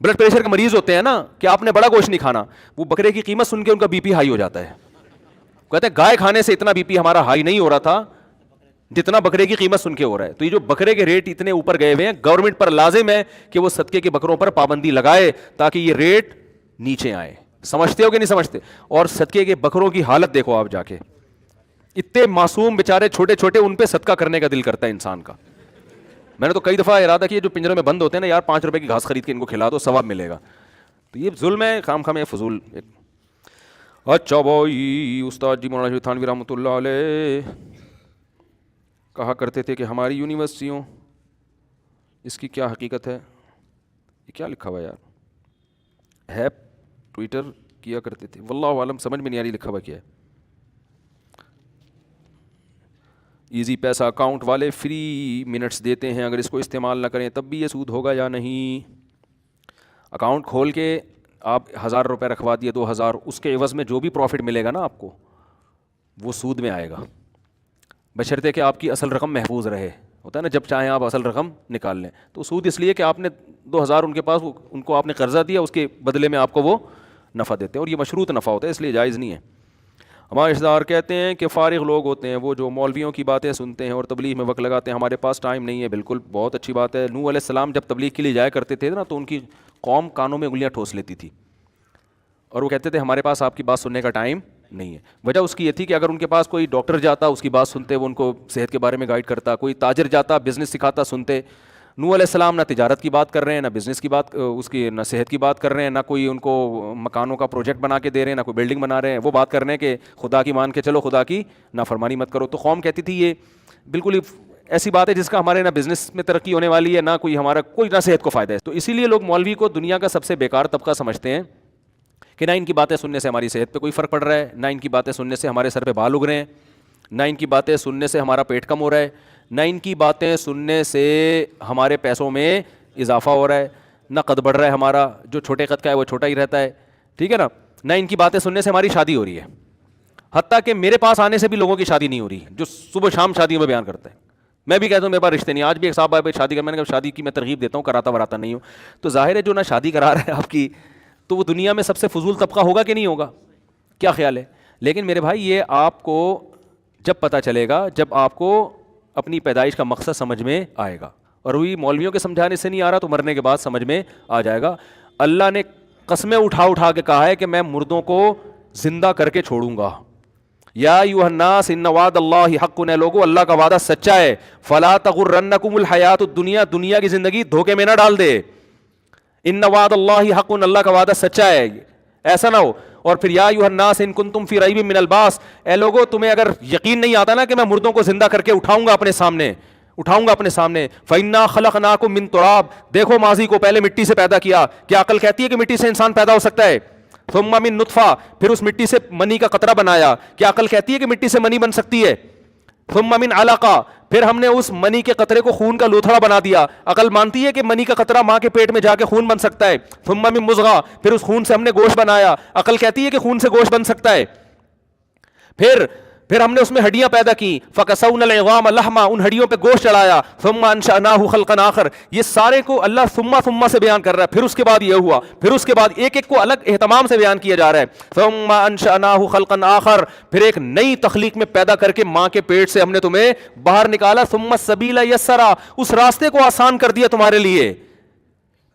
بلڈ پریشر کے مریض ہوتے ہیں نا، کہ آپ نے بڑا گوشت نہیں کھانا. وہ بکرے کی قیمت سن کے ان کا بی پی ہائی ہو جاتا ہے. کہتے ہیں گائے کھانے سے اتنا بی پی ہمارا ہائی نہیں ہو رہا تھا جتنا بکرے کی قیمت سن کے ہو رہا ہے. تو یہ جو بکرے کے ریٹ اتنے اوپر گئے ہوئے ہیں، گورنمنٹ پر لازم ہے کہ وہ صدقے کے بکروں پر پابندی لگائے تاکہ یہ ریٹ نیچے آئے. سمجھتے ہو کہ نہیں سمجھتے؟ اور صدقے کے بکروں کی حالت دیکھو آپ جا کے، اتنے معصوم بیچارے چھوٹے چھوٹے، ان پہ صدقہ کرنے کا دل کرتا ہے انسان کا. میں نے تو کئی دفعہ ارادہ کیا جو پنجروں میں بند ہوتے ہیں نا، یار 5 روپے کی گھاس خرید کے ان کو کھلا دو، ثواب ملے گا. تو یہ ظلم ہے، خام خام فضول. اچھا بھائی، استاد جی مولانا تھانوی رحمۃ اللہ علیہ کہا کرتے تھے کہ ہماری یونیورسٹیوں، اس کی کیا حقیقت ہے؟ یہ کیا لکھا ہوا یار؟ ہے ٹویٹر کیا کرتے تھے، واللہ عالم، سمجھ میں نہیں آ رہی لکھا ہوا کیا ہے. ایزی پیسہ اکاؤنٹ والے فری منٹس دیتے ہیں، اگر اس کو استعمال نہ کریں تب بھی یہ سود ہوگا یا نہیں؟ اکاؤنٹ کھول کے آپ 1000 روپے رکھوا دیے، 2000، اس کے عوض میں جو بھی پروفٹ ملے گا نا آپ کو وہ سود میں آئے گا، بشرطے کہ آپ کی اصل رقم محفوظ رہے. ہوتا ہے نا جب چاہیں آپ اصل رقم نکال لیں. تو سود اس لیے کہ آپ نے 2000 ان کے پاس، ان کو آپ نے قرضہ دیا، اس کے بدلے میں آپ کو وہ نفع دیتے ہیں، اور یہ مشروط نفع ہوتا ہے، اس لیے جائز نہیں ہے. ہمارے رشتہ دار کہتے ہیں کہ فارغ لوگ ہوتے ہیں وہ جو مولویوں کی باتیں سنتے ہیں اور تبلیغ میں وقت لگاتے ہیں، ہمارے پاس ٹائم نہیں ہے. بالکل بہت اچھی بات ہے. نوح علیہ السلام جب تبلیغ کے لیے جایا کرتے تھے نا تو ان کی قوم کانوں میں انگلیاں ٹھوس لیتی تھی اور وہ کہتے تھے ہمارے پاس آپ کی بات سننے کا ٹائم نہیں ہے. وجہ اس کی یہ تھی کہ اگر ان کے پاس کوئی ڈاکٹر جاتا اس کی بات سنتے، وہ ان کو صحت کے بارے میں گائیڈ کرتا، کوئی تاجر جاتا بزنس سکھاتا سنتے. نوح علیہ السلام نہ تجارت کی بات کر رہے ہیں، نہ بزنس کی بات، اس کی نہ صحت کی بات کر رہے ہیں، نہ کوئی ان کو مکانوں کا پروجیکٹ بنا کے دے رہے ہیں، نہ کوئی بلڈنگ بنا رہے ہیں. وہ بات کر رہے ہیں کہ خدا کی مان کے چلو، خدا کی نافرمانی مت کرو. تو قوم کہتی تھی یہ بالکل ہی ایسی بات ہے جس کا ہمارے نہ بزنس میں ترقی ہونے والی ہے، نہ کوئی ہمارا کوئی نہ صحت کو فائدہ ہے. تو اسی لیے لوگ مولوی کو دنیا کا سب سے بیکار طبقہ سمجھتے ہیں کہ نہ ان کی باتیں سننے سے ہماری صحت پہ کوئی فرق پڑ رہا ہے، نہ ان کی باتیں سننے سے ہمارے سر پہ بال اگ رہے ہیں، نہ ان کی باتیں سننے سے ہمارا پیٹ کم ہو رہا ہے، نہ ان کی باتیں سننے سے ہمارے پیسوں میں اضافہ ہو رہا ہے، نہ قد بڑھ رہا ہے ہمارا، جو چھوٹے قد کا ہے وہ چھوٹا ہی رہتا ہے. ٹھیک ہے نا؟ نہ ان کی باتیں سننے سے ہماری شادی ہو رہی ہے، حتیٰ کہ میرے پاس آنے سے بھی لوگوں کی شادی نہیں ہو رہی جو صبح شام شادیوں میں بیان کرتے ہیں. میں بھی کہتا ہوں میرے پاس رشتے نہیں. آج بھی ایک صاحب آئے شادی کر، میں نے کہا شادی کی میں ترغیب دیتا ہوں، کراتا وراتا نہیں ہوں. تو ظاہر ہے جو نہ شادی کرا رہا ہے آپ کی، تو وہ دنیا میں سب سے فضول طبقہ ہوگا کہ نہیں ہوگا؟ کیا خیال ہے؟ لیکن میرے بھائی یہ آپ کو جب پتہ چلے گا جب آپ کو اپنی پیدائش کا مقصد سمجھ میں آئے گا. اور وہی مولویوں کے سمجھانے سے نہیں آ رہا تو مرنے کے بعد سمجھ میں آ جائے گا. اللہ نے قسمیں اٹھا اٹھا کے کہا ہے کہ میں مردوں کو زندہ کر کے چھوڑوں گا. یا ایھا الناس ان وعد اللہ حق، نے لوگوں اللہ کا وعدہ سچا ہے. فلا تغرنکم الحیات الدنیا، دنیا کی زندگی دھوکے میں نہ ڈال دے. ان وعد اللہ حق، اللہ کا وعدہ سچا ہے، ایسا نہ ہو. اور پھر یا ایھا الناس ان کنتم فی ریب من البعث، اے لوگو تمہیں اگر یقین نہیں آتا نا کہ میں مردوں کو زندہ کر کے اٹھاؤں گا اپنے سامنے، فَإِنَّا خَلَقْنَاكُم مِّن تُرَابٍ، دیکھو ماضی کو پہلے مٹی سے پیدا کیا، کیا عقل کہتی ہے کہ مٹی سے انسان پیدا ہو سکتا ہے؟ ثُمَّ مِن نُطْفَةٍ، پھر اس مٹی سے منی کا قطرہ بنایا، کیا عقل کہتی ہے کہ مٹی سے منی بن سکتی ہے؟ ثُمَّ مِن عَلَقَةٍ، پھر ہم نے اس منی کے قطرے کو خون کا لوتھڑا بنا دیا، عقل مانتی ہے کہ منی کا قطرہ ماں کے پیٹ میں جا کے خون بن سکتا ہے؟ ثُمَّ مِن مُضْغَةٍ، پھر اس خون سے ہم نے گوشت بنایا، عقل کہتی ہے کہ خون سے گوشت بن سکتا ہے؟ پھر ہم نے اس میں ہڈیاں پیدا کی، فَكَسَوْنَا الْعِظَامَ لَحْمًا، ان ہڈیوں پہ گوشت چڑھایا، ثُمَّ أَنشَأْنَاهُ خَلْقًا آخر، یہ سارے کو اللہ ثم سے بیان کر رہا ہے، پھر اس کے بعد یہ ہوا، پھر اس کے بعد ایک ایک کو الگ اہتمام سے بیان کیا جا رہا ہے، ثُمَّ أَنشَأْنَاهُ خَلْقًا آخر، پھر ایک نئی تخلیق میں پیدا کر کے ماں کے پیٹ سے ہم نے تمہیں باہر نکالا، ثُمَّ السَّبِيلَ يَسَّرًا، اس راستے کو آسان کر دیا تمہارے لیے،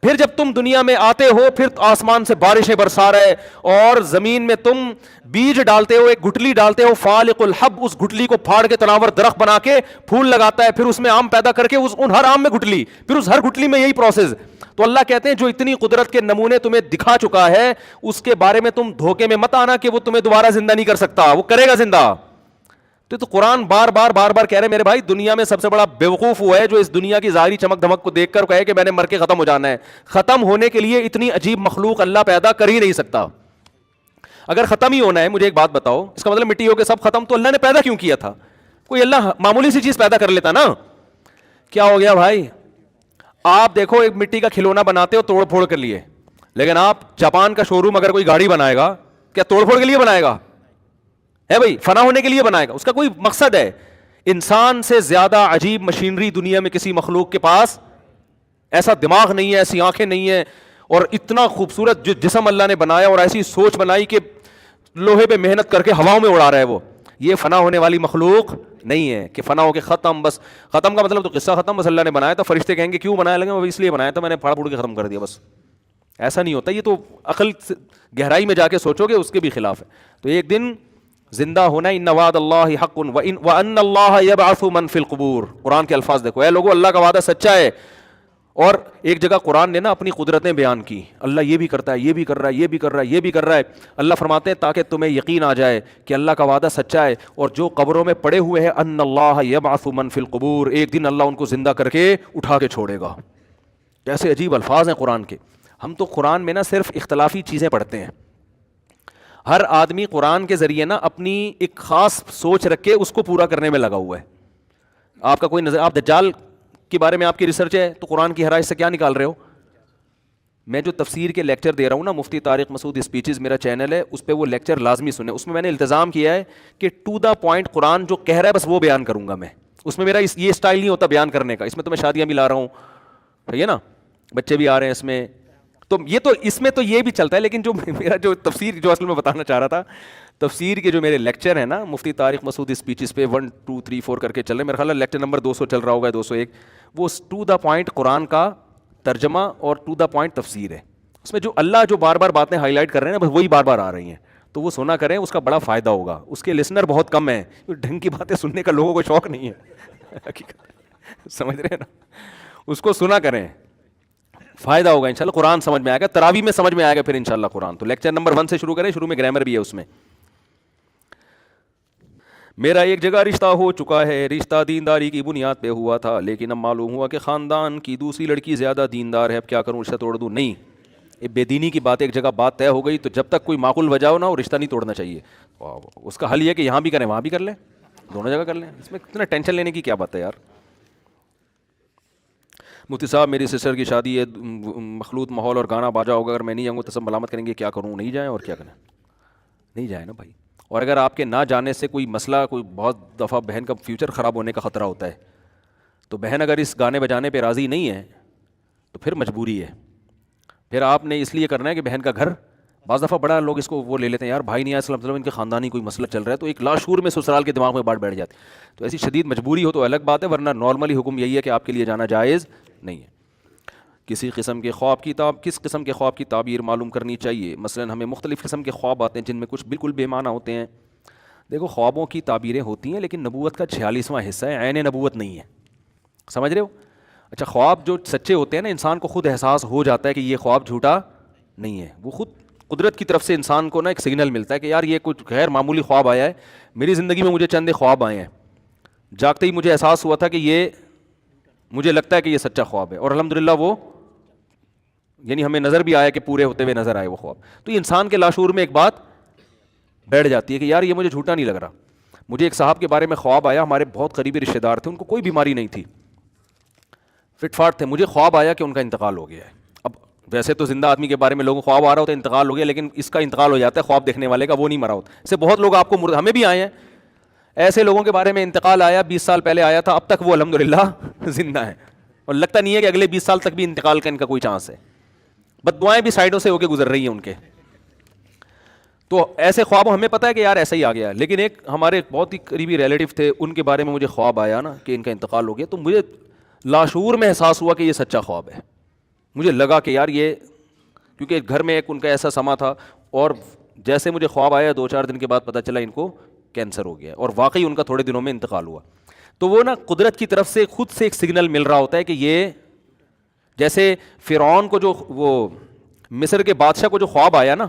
پھر جب تم دنیا میں آتے ہو پھر آسمان سے بارشیں برسا رہے اور زمین میں تم بیج ڈالتے ہو، ایک گٹلی ڈالتے ہو، فالق الحب، اس گٹلی کو پھاڑ کے تناور درخت بنا کے پھول لگاتا ہے، پھر اس میں آم پیدا کر کے ان ہر آم میں گٹلی، پھر اس ہر گٹلی میں یہی پروسیس۔ تو اللہ کہتے ہیں جو اتنی قدرت کے نمونے تمہیں دکھا چکا ہے اس کے بارے میں تم دھوکے میں مت آنا کہ وہ تمہیں دوبارہ زندہ نہیں کر سکتا، وہ کرے گا زندہ۔ تو قرآن بار بار کہہ رہے میرے بھائی دنیا میں سب سے بڑا بیوقوف وہ ہے جو اس دنیا کی ظاہری چمک دھمک کو دیکھ کر کہے کہ میں نے مر کے ختم ہو جانا ہے۔ ختم ہونے کے لیے اتنی عجیب مخلوق اللہ پیدا کر ہی نہیں سکتا۔ اگر ختم ہی ہونا ہے، مجھے ایک بات بتاؤ، اس کا مطلب مٹی ہو کے سب ختم، تو اللہ نے پیدا کیوں کیا تھا؟ کوئی اللہ معمولی سی چیز پیدا کر لیتا نا۔ کیا ہو گیا بھائی؟ آپ دیکھو ایک مٹی کا کھلونا بناتے ہو توڑ پھوڑ کے لیے، لیکن آپ جاپان کا شو روم اگر کوئی گاڑی بنائے گا کیا توڑ پھوڑ کے لیے بنائے گا؟ ہے بھائی، فنا ہونے کے لیے بنائے گا، اس کا کوئی مقصد ہے۔ انسان سے زیادہ عجیب مشینری دنیا میں کسی مخلوق کے پاس ایسا دماغ نہیں ہے، ایسی آنکھیں نہیں ہیں، اور اتنا خوبصورت جو جسم اللہ نے بنایا اور ایسی سوچ بنائی کہ لوہے پہ محنت کر کے ہواؤں میں اڑا رہا ہے وہ، یہ فنا ہونے والی مخلوق نہیں ہے کہ فنا ہو کے ختم۔ بس ختم کا مطلب تو قصہ ختم، بس اللہ نے بنایا تھا، فرشتے کہیں گے کیوں بنایا، لگے وہ اس لیے بنایا تھا میں نے، پھاڑ پھوڑ کے ختم کر دیا، بس ایسا نہیں ہوتا۔ یہ تو عقل گہرائی میں جا کے سوچو گے اس کے بھی خلاف ہے۔ تو ایک دن زندہ ہونا، ان وعد اللہ حق وان اللہ یبعث من فی القبور، قرآن کے الفاظ دیکھو، اے لوگو اللہ کا وعدہ سچا ہے۔ اور ایک جگہ قرآن نے نا اپنی قدرتیں بیان کی، اللہ یہ بھی کرتا ہے، یہ بھی کر رہا ہے، یہ بھی کر رہا ہے، یہ بھی کر رہا ہے۔ اللہ فرماتے ہیں تاکہ تمہیں یقین آ جائے کہ اللہ کا وعدہ سچا ہے، اور جو قبروں میں پڑے ہوئے ہیں ان اللہ یبعث من فی القبور، ایک دن اللہ ان کو زندہ کر کے اٹھا کے چھوڑے گا۔ کیسے عجیب الفاظ ہیں قرآن کے۔ ہم تو قرآن میں نا صرف اختلافی چیزیں پڑھتے ہیں، ہر آدمی قرآن کے ذریعے نا اپنی ایک خاص سوچ رکھ کے اس کو پورا کرنے میں لگا ہوا ہے۔ آپ کا کوئی نظر، آپ دجال کے بارے میں آپ کی ریسرچ ہے تو قرآن کی حرائش سے کیا نکال رہے ہو؟ میں جو تفسیر کے لیکچر دے رہا ہوں نا، مفتی طارق مسعود اسپیچز میرا چینل ہے، اس پہ وہ لیکچر لازمی سنیں۔ اس میں میں نے التزام کیا ہے کہ ٹو دا پوائنٹ قرآن جو کہہ رہا ہے بس وہ بیان کروں گا میں، اس میں میرا یہ اسٹائل نہیں ہوتا بیان کرنے کا۔ اس میں تو میں شادیاں بھی لا رہا ہوں، صحیح ہے نا، بچے بھی آ رہے ہیں اس میں، تو یہ تو اس میں تو یہ بھی چلتا ہے، لیکن جو میرا جو تفسیر جو اصل میں بتانا چاہ رہا تھا، تفسیر کے جو میرے لیکچر ہیں نا مفتی طارق مسعود اسپیچز پہ 1 2 3 4 کر کے چل رہے ہیں، میرا خیال ہے لیکچر نمبر 200 چل رہا ہوگا، 201، وہ ٹو دا پوائنٹ قرآن کا ترجمہ اور ٹو دا پوائنٹ تفسیر ہے۔ اس میں جو اللہ جو بار بار باتیں ہائی لائٹ کر رہے ہیں نا، بس وہی بار بار آ رہی ہیں، تو وہ سنا کریں، اس کا بڑا فائدہ ہوگا۔ اس کے لسنر بہت کم ہیں، ڈھنگ کی باتیں سننے کا لوگوں کو شوق نہیں ہے، سمجھ رہے ہیں نا، اس کو سنا کریں، فائدہ ہوگا انشاءاللہ، قرآن سمجھ میں آئے گا، تراویح میں سمجھ میں آئے گا پھر انشاءاللہ قرآن۔ تو لیکچر نمبر 1 سے شروع کریں، شروع میں گرامر بھی ہے اس میں۔ میرا ایک جگہ رشتہ ہو چکا ہے، رشتہ دینداری کی بنیاد پہ ہوا تھا، لیکن اب معلوم ہوا کہ خاندان کی دوسری لڑکی زیادہ دیندار ہے، اب کیا کروں، رشتہ توڑ دوں؟ نہیں، یہ بے دینی کی بات، ایک جگہ بات طے ہو گئی تو جب تک کوئی معقول وجہ ہو نا، وہ رشتہ نہیں توڑنا چاہیے۔ اس کا حل یہ کہ یہاں بھی کریں وہاں بھی کر لیں، دونوں جگہ کر لیں، اس میں اتنا ٹینشن لینے کی کیا بات ہے یار۔ مفتی صاحب میری سسٹر کی شادی ہے، مخلوط ماحول اور گانا باجا ہوگا، اگر میں نہیں جاؤں گا تو سب ملامت کریں گے، کیا کروں؟ نہیں جائیں، اور کیا کریں، نہیں جائیں نا بھائی۔ اور اگر آپ کے نہ جانے سے کوئی مسئلہ، کوئی بہت دفعہ بہن کا فیوچر خراب ہونے کا خطرہ ہوتا ہے، تو بہن اگر اس گانے بجانے پہ راضی نہیں ہے تو پھر مجبوری ہے، پھر آپ نے اس لیے کرنا ہے کہ بہن کا گھر، بعض دفعہ بڑا لوگ اس کو وہ لے لیتے ہیں، یار بھائی نہیں آیا صلی اللہ علیہ وسلم، ان کے خاندانی کوئی مسئلہ چل رہا ہے، تو ایک لاشعور میں سسرال کے دماغ میں بات بیٹھ جاتی ہے۔ تو ایسی شدید مجبوری ہو تو الگ بات ہے، ورنہ نارملی حکم یہی ہے کہ آپ کے لیے جانا جائز نہیں ہے۔ کس قسم کے خواب کی تعبیر معلوم کرنی چاہیے؟ مثلا ہمیں مختلف قسم کے خواب آتے ہیں جن میں کچھ بالکل بے معنی ہوتے ہیں۔ دیکھو خوابوں کی تعبیریں ہوتی ہیں، لیکن نبوت کا 46واں حصہ ہے، عین نبوت نہیں ہے، سمجھ رہے ہو؟ اچھا، خواب جو سچے ہوتے ہیں نا، انسان کو خود احساس ہو جاتا ہے کہ یہ خواب جھوٹا نہیں ہے، وہ خود قدرت کی طرف سے انسان کو نا ایک سگنل ملتا ہے کہ یار یہ کچھ غیر معمولی خواب آیا ہے میری زندگی میں، مجھے چند خواب آئے ہیں، جاگتے ہی مجھے احساس ہوا تھا کہ یہ مجھے لگتا ہے کہ یہ سچا خواب ہے، اور الحمدللہ وہ یعنی ہمیں نظر بھی آیا کہ پورے ہوتے ہوئے نظر آئے وہ خواب. تو یہ انسان کے لاشعور میں ایک بات بیٹھ جاتی ہے کہ یار یہ مجھے جھوٹا نہیں لگ رہا. مجھے ایک صاحب کے بارے میں خواب آیا، ہمارے بہت قریبی رشتہ دار تھے، ان کو کوئی بیماری نہیں تھی، فٹ فاٹ تھے. مجھے خواب آیا کہ ان کا انتقال ہو گیا ہے. اب ویسے تو زندہ آدمی کے بارے میں لوگوں کو خواب آ رہا ہوتا ہے انتقال ہو گیا، لیکن اس کا انتقال ہو جاتا ہے، خواب دیکھنے والے کا وہ نہیں مرا ہوتا. اس سے بہت لوگ آپ کو ہمیں بھی آئے ہیں ایسے لوگوں کے بارے میں انتقال آیا، 20 سال پہلے آیا تھا، اب تک وہ الحمدللہ زندہ ہیں، اور لگتا نہیں ہے کہ اگلے 20 سال تک بھی انتقال کا ان کا کوئی چانس ہے. بد دعائیں بھی سائڈوں سے ہو کے گزر رہی ہیں ان کے. تو ایسے خواب ہمیں پتہ ہے کہ یار ایسا ہی آ گیا. لیکن ایک ہمارے بہت ہی قریبی ریلیٹو تھے، ان کے بارے میں مجھے خواب آیا نا کہ ان کا انتقال ہو گیا، تو مجھے لاشعور میں احساس ہوا کہ یہ سچا خواب ہے. مجھے لگا کہ یار یہ، کیونکہ گھر میں ایک ان کا ایسا سما تھا، اور جیسے مجھے خواب آیا 2-4 دن کے بعد پتہ چلا ان کو کینسر ہو گیا، اور واقعی ان کا تھوڑے دنوں میں انتقال ہوا. تو وہ نا قدرت کی طرف سے خود سے ایک سگنل مل رہا ہوتا ہے کہ یہ، جیسے فرعون کو جو وہ مصر کے بادشاہ کو جو خواب آیا نا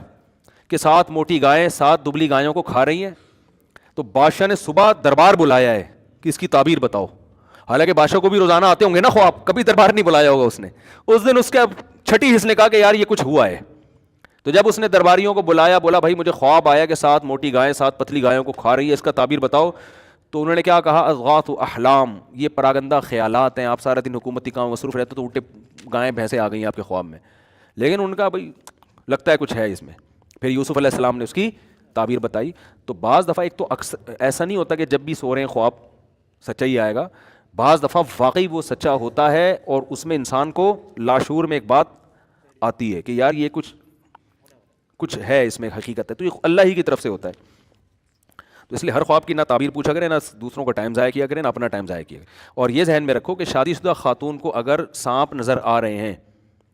کہ 7 موٹی گائیں 7 دبلی گایوں کو کھا رہی ہیں، تو بادشاہ نے صبح دربار بلایا ہے کہ اس کی تعبیر بتاؤ. حالانکہ بادشاہ کو بھی روزانہ آتے ہوں گے نا خواب، کبھی دربار نہیں بلایا ہوگا اس نے. اس دن اس کے چھٹی حصے نے کہا کہ یار یہ کچھ ہوا ہے. تو جب اس نے درباریوں کو بلایا، بولا بھائی مجھے خواب آیا کہ 7 موٹی گائیں 7 پتلی گایوں کو کھا رہی ہے، اس کا تعبیر بتاؤ. تو انہوں نے کیا کہا؟ اضغاث احلام، یہ پراگندہ خیالات ہیں، آپ سارا دن حکومتی کام مصروف رہتے تو الٹے گائیں بھینسیں آ گئی ہیں آپ کے خواب میں. لیکن ان کا بھائی لگتا ہے کچھ ہے اس میں. پھر یوسف علیہ السلام نے اس کی تعبیر بتائی. تو بعض دفعہ ایک تو اکثر ایسا نہیں ہوتا کہ جب بھی سو رہے ہیں خواب سچا ہی آئے گا، بعض دفعہ واقعی وہ سچا ہوتا ہے، اور اس میں انسان کو لاشعور میں ایک بات آتی ہے کہ یار یہ کچھ ہے اس میں حقیقت ہے. تو یہ اللہ ہی کی طرف سے ہوتا ہے. تو اس لیے ہر خواب کی نہ تعبیر پوچھا کریں، نہ دوسروں کا ٹائم ضائع کیا کریں، نہ اپنا ٹائم ضائع کیا کریں. اور یہ ذہن میں رکھو کہ شادی شدہ خاتون کو اگر سانپ نظر آ رہے ہیں،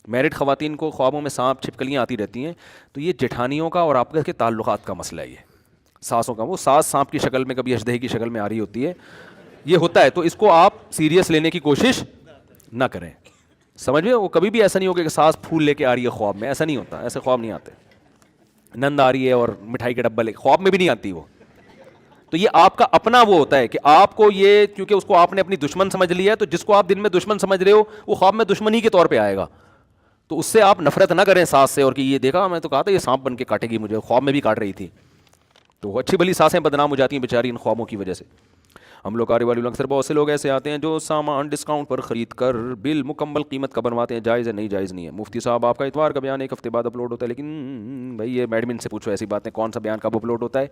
میرڈ خواتین کو خوابوں میں سانپ چھپکلیاں آتی رہتی ہیں، تو یہ جٹھانیوں کا اور آپس کے تعلقات کا مسئلہ ہے. یہ ساسوں کا، وہ ساس سانپ کی شکل میں کبھی اژدہے کی شکل میں آ رہی ہوتی ہے، یہ ہوتا ہے. تو اس کو آپ سیریس لینے کی کوشش نہ کریں. سمجھ میں، وہ کبھی بھی ایسا نہیں ہوگا کہ ساس پھول لے کے آ رہی ہے خواب میں، ایسا نہیں ہوتا. ایسے خواب نہیں آتے. نند آ رہی ہے اور مٹھائی کے ڈبہ لے، خواب میں بھی نہیں آتی وہ. تو یہ آپ کا اپنا وہ ہوتا ہے کہ آپ کو یہ، کیونکہ اس کو آپ نے اپنی دشمن سمجھ لیا ہے، تو جس کو آپ دن میں دشمن سمجھ رہے ہو وہ خواب میں دشمن ہی کے طور پہ آئے گا. تو اس سے آپ نفرت نہ کریں ساس سے، اور کہ یہ دیکھا میں تو کہا تھا یہ سانپ بن کے کاٹے گی مجھے، خواب میں بھی کاٹ رہی تھی. تو اچھی بھلی ساسیں بدنام ہو جاتی ہیں بیچاری ان خوابوں کی وجہ سے. ہم لوگ کاروباری والے اکثر بہت سے لوگ ایسے آتے ہیں جو سامان ڈسکاؤنٹ پر خرید کر بل مکمل قیمت کا بنواتے ہیں. جائز ہے؟ نہیں جائز نہیں ہے. مفتی صاحب آپ کا اتوار کا بیان 1 ہفتے بعد اپلوڈ ہوتا ہے، لیکن بھائی یہ ایڈمن سے پوچھو ایسی باتیں، کون سا بیان کب اپلوڈ ہوتا ہے.